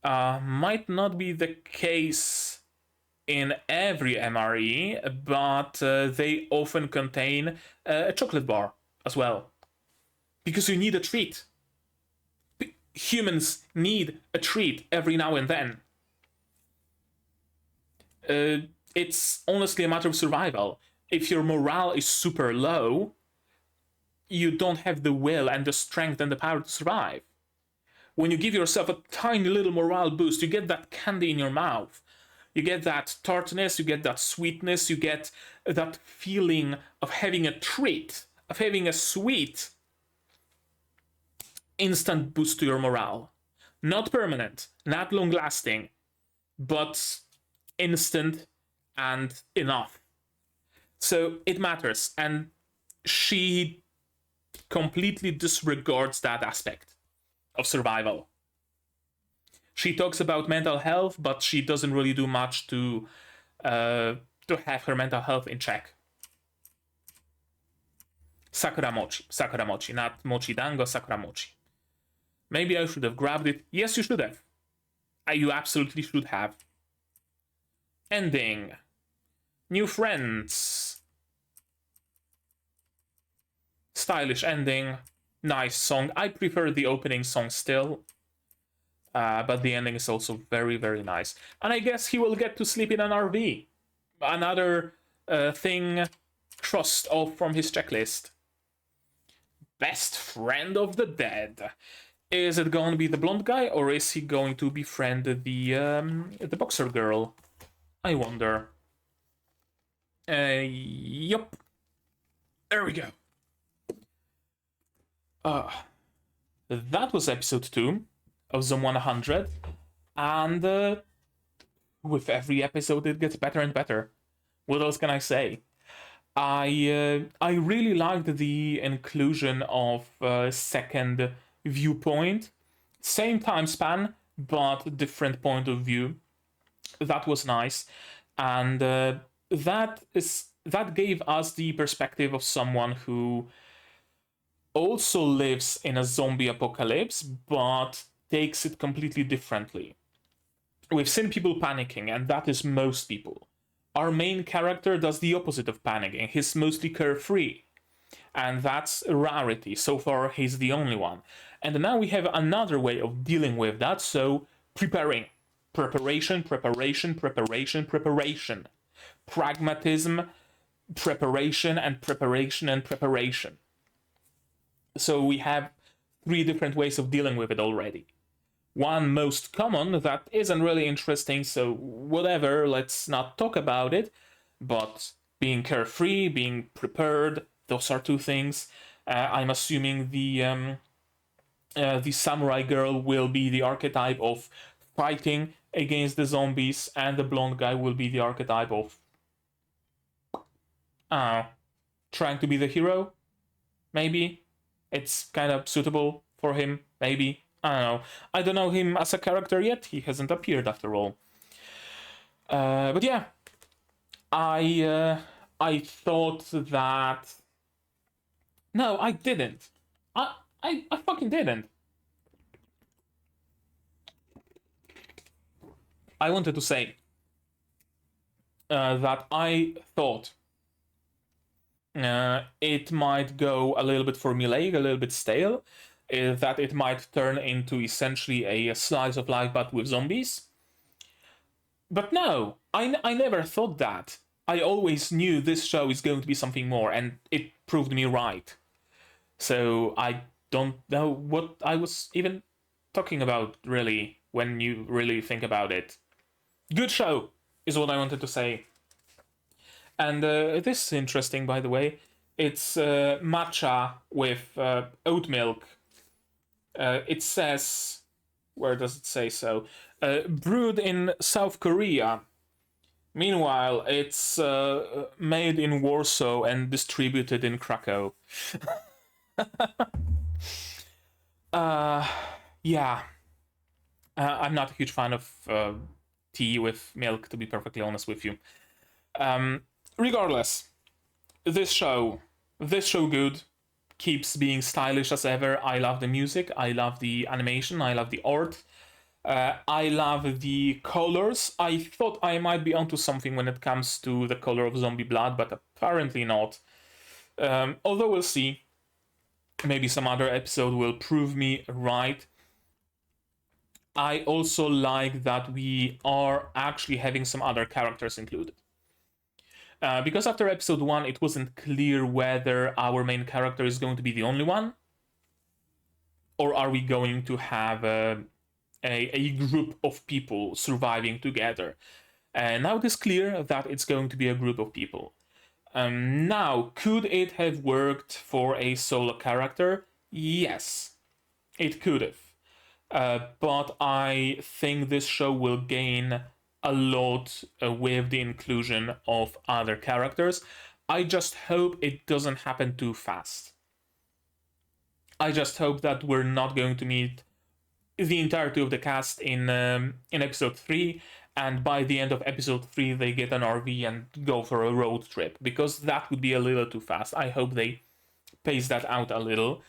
might not be the case in every MRE, but they often contain a chocolate bar as well. Because you need a treat. Humans need a treat every now and then. It's honestly a matter of survival. If your morale is super low, you don't have the will and the strength and the power to survive. When you give yourself a tiny little morale boost, you get that candy in your mouth. You get that tartness, you get that sweetness, you get that feeling of having a treat, of having a sweet, instant boost to your morale. Not permanent, not long lasting, but instant and enough. So it matters, and she completely disregards that aspect of survival. She talks about mental health, but she doesn't really do much to have her mental health in check. Sakura mochi, not mochi dango, sakura mochi. Maybe I should have grabbed it. Yes, you should have. You absolutely should have. Ending. New friends. Stylish ending. Nice song. I prefer the opening song still. But the ending is also very, very nice. And I guess he will get to sleep in an RV. Another thing crossed off from his checklist. Best friend of the dead. Is it going to be the blonde guy, or is he going to befriend the boxer girl? I wonder. Yup. There we go. That was episode 2 of Zone 100, and with every episode it gets better and better. What else can I say? I really liked the inclusion of second viewpoint, same time span but different point of view. That was nice, and that gave us the perspective of someone who also lives in a zombie apocalypse but takes it completely differently. We've seen people panicking, and that is most people. Our main character does the opposite of panicking. He's mostly carefree, and that's a rarity. So far, he's the only one. And now we have another way of dealing with that, so preparing. Preparation, preparation, preparation, preparation. Pragmatism, preparation, and preparation, and preparation. So we have 3 different ways of dealing with it already. One most common that isn't really interesting, so whatever, let's not talk about it. But being carefree, being prepared, those are 2 things. I'm assuming the samurai girl will be the archetype of fighting against the zombies, and the blonde guy will be the archetype of trying to be the hero, maybe. It's kind of suitable for him, maybe. I don't know. I don't know him as a character yet. He hasn't appeared after all. But yeah, I thought that. No, I didn't. I fucking didn't. I wanted to say that I thought it might go a little bit formulaic, a little bit stale, that it might turn into essentially a slice of life but with zombies. But no, I never thought that. I always knew this show is going to be something more, and it proved me right. So I don't know what I was even talking about, really, when you really think about it. Good show, is what I wanted to say. And this is interesting, by the way. It's matcha with oat milk. It says, where does it say so? Brewed in South Korea. Meanwhile, it's made in Warsaw and distributed in Krakow. Yeah. I'm not a huge fan of tea with milk, to be perfectly honest with you. Regardless, this show good, keeps being stylish as ever. I love the music, I love the animation, I love the art. I love the colors. I thought I might be onto something when it comes to the color of zombie blood, but apparently not. Although we'll see. Maybe some other episode will prove me right. I also like that we are actually having some other characters included. Because after episode 1, it wasn't clear whether our main character is going to be the only one, or are we going to have a group of people surviving together. And now it is clear that it's going to be a group of people. Now, could it have worked for a solo character? Yes, it could have. But I think this show will gain a lot with the inclusion of other characters. I just hope it doesn't happen too fast. I just hope that we're not going to meet the entirety of the cast in episode 3, and by the end of episode 3 they get an RV and go for a road trip, because that would be a little too fast. I hope they pace that out a little,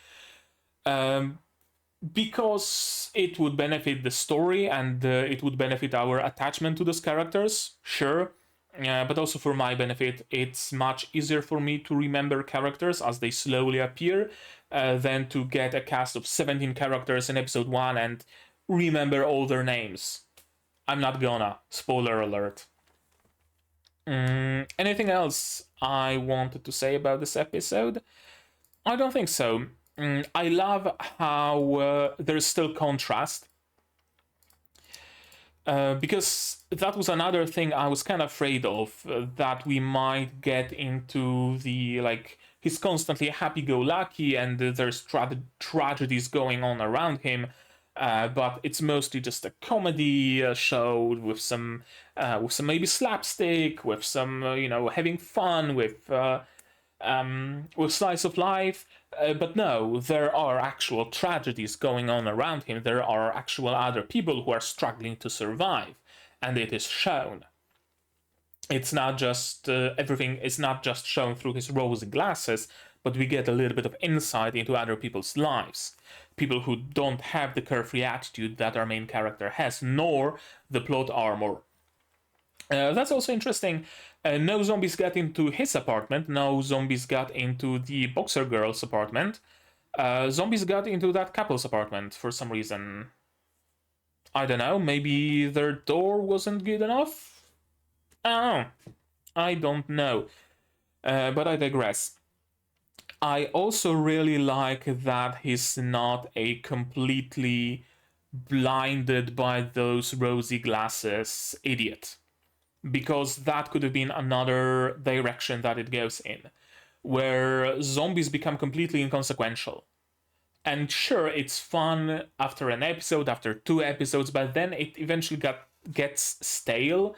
because it would benefit the story, and it would benefit our attachment to those characters, sure. But also for my benefit, it's much easier for me to remember characters as they slowly appear than to get a cast of 17 characters in episode 1 and remember all their names. I'm not gonna. Spoiler alert. Anything else I wanted to say about this episode? I don't think so. I love how there's still contrast. Because that was another thing I was kind of afraid of, that we might get into the, like, he's constantly happy-go-lucky and there's tragedies going on around him, but it's mostly just a comedy show with some maybe slapstick, with some having fun, with slice of life. But no, there are actual tragedies going on around him. There are actual other people who are struggling to survive, and it is shown. It's not just everything is not just shown through his rosy glasses, but we get a little bit of insight into other people's lives. People who don't have the carefree attitude that our main character has, nor the plot armor. That's also interesting. No zombies got into his apartment. No zombies got into the boxer girl's apartment. Zombies got into that couple's apartment for some reason. I don't know. Maybe their door wasn't good enough? I don't know. But I digress. I also really like that he's not a completely blinded by those rosy glasses idiot. Because that could have been another direction that it goes in, where zombies become completely inconsequential. And sure, it's fun after an episode, after 2 episodes, but then it eventually gets stale.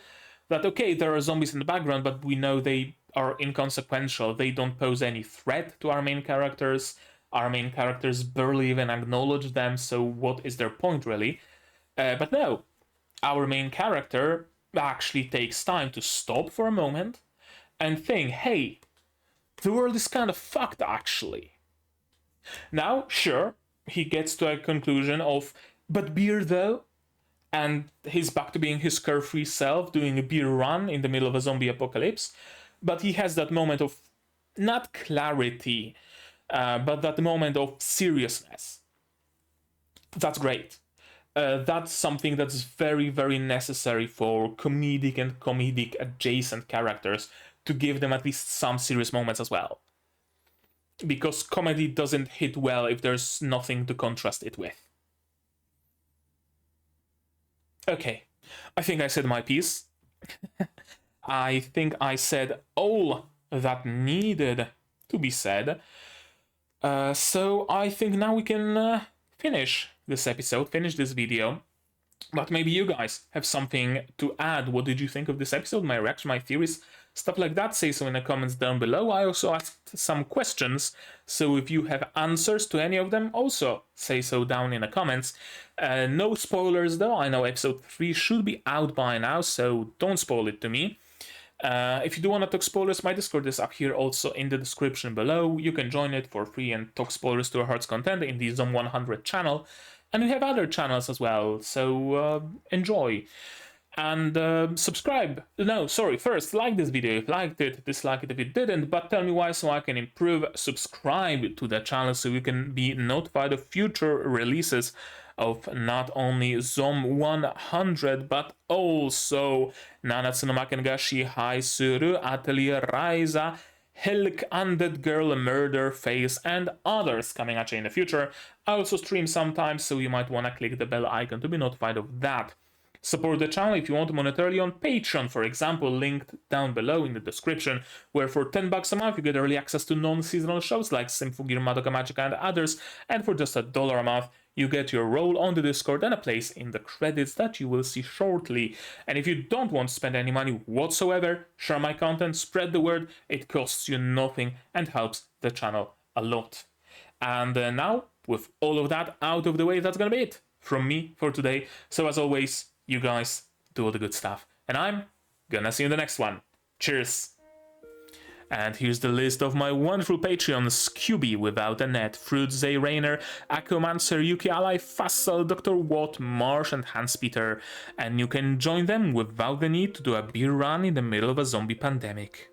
That, okay, there are zombies in the background, but we know they are inconsequential. They don't pose any threat to our main characters. Our main characters barely even acknowledge them, so what is their point really? But no, our main character actually takes time to stop for a moment and think, hey, the world is kind of fucked actually. Now, sure, he gets to a conclusion of, but beer though? And he's back to being his carefree self, doing a beer run in the middle of a zombie apocalypse. But he has that moment of, not clarity, but that moment of seriousness. That's great. That's something that's very, very necessary for comedic and comedic adjacent characters, to give them at least some serious moments as well. Because comedy doesn't hit well if there's nothing to contrast it with. Okay, I think I said my piece. I think I said all that needed to be said. So I think now we can finish this episode, finish this video. But maybe you guys have something to add. What did you think of this episode? My reaction, my theories, stuff like that. Say so in the comments down below. I also asked some questions, so if you have answers to any of them, also say so down in the comments. No spoilers though. I know episode 3 should be out by now, so don't spoil it to me. If you do want to talk spoilers, my Discord is up here also in the description below. You can join it for free and talk spoilers to your heart's content in the Zom 100 channel. And we have other channels as well, so enjoy. And subscribe. No, sorry, first like this video if you liked it, dislike it if you didn't, but tell me why so I can improve. Subscribe to the channel so you can be notified of future releases of not only Zom 100, but also Nanatsu no Makenga Shitai Suru, Atelier Raiza, Hilk, Undead Girl, Murder Face, and others coming at you in the future. I also stream sometimes, so you might want to click the bell icon to be notified of that. Support the channel if you want monetarily on Patreon, for example, linked down below in the description, where for $10 a month you get early access to non-seasonal shows like Symphogear, Madoka Magica, and others, and for just $1 a month you get your role on the Discord and a place in the credits that you will see shortly. And if you don't want to spend any money whatsoever, share my content, spread the word, it costs you nothing and helps the channel a lot. And now, with all of that out of the way, that's gonna be it from me for today. So as always, you guys do all the good stuff, and I'm gonna see you in the next one. Cheers! And here's the list of my wonderful Patreons: QB Without a Net, Fruit Zay Rainer, Akomancer, Yuki Ally, Fassel, Dr. Watt, Marsh, and Hans Peter. And you can join them without the need to do a beer run in the middle of a zombie pandemic.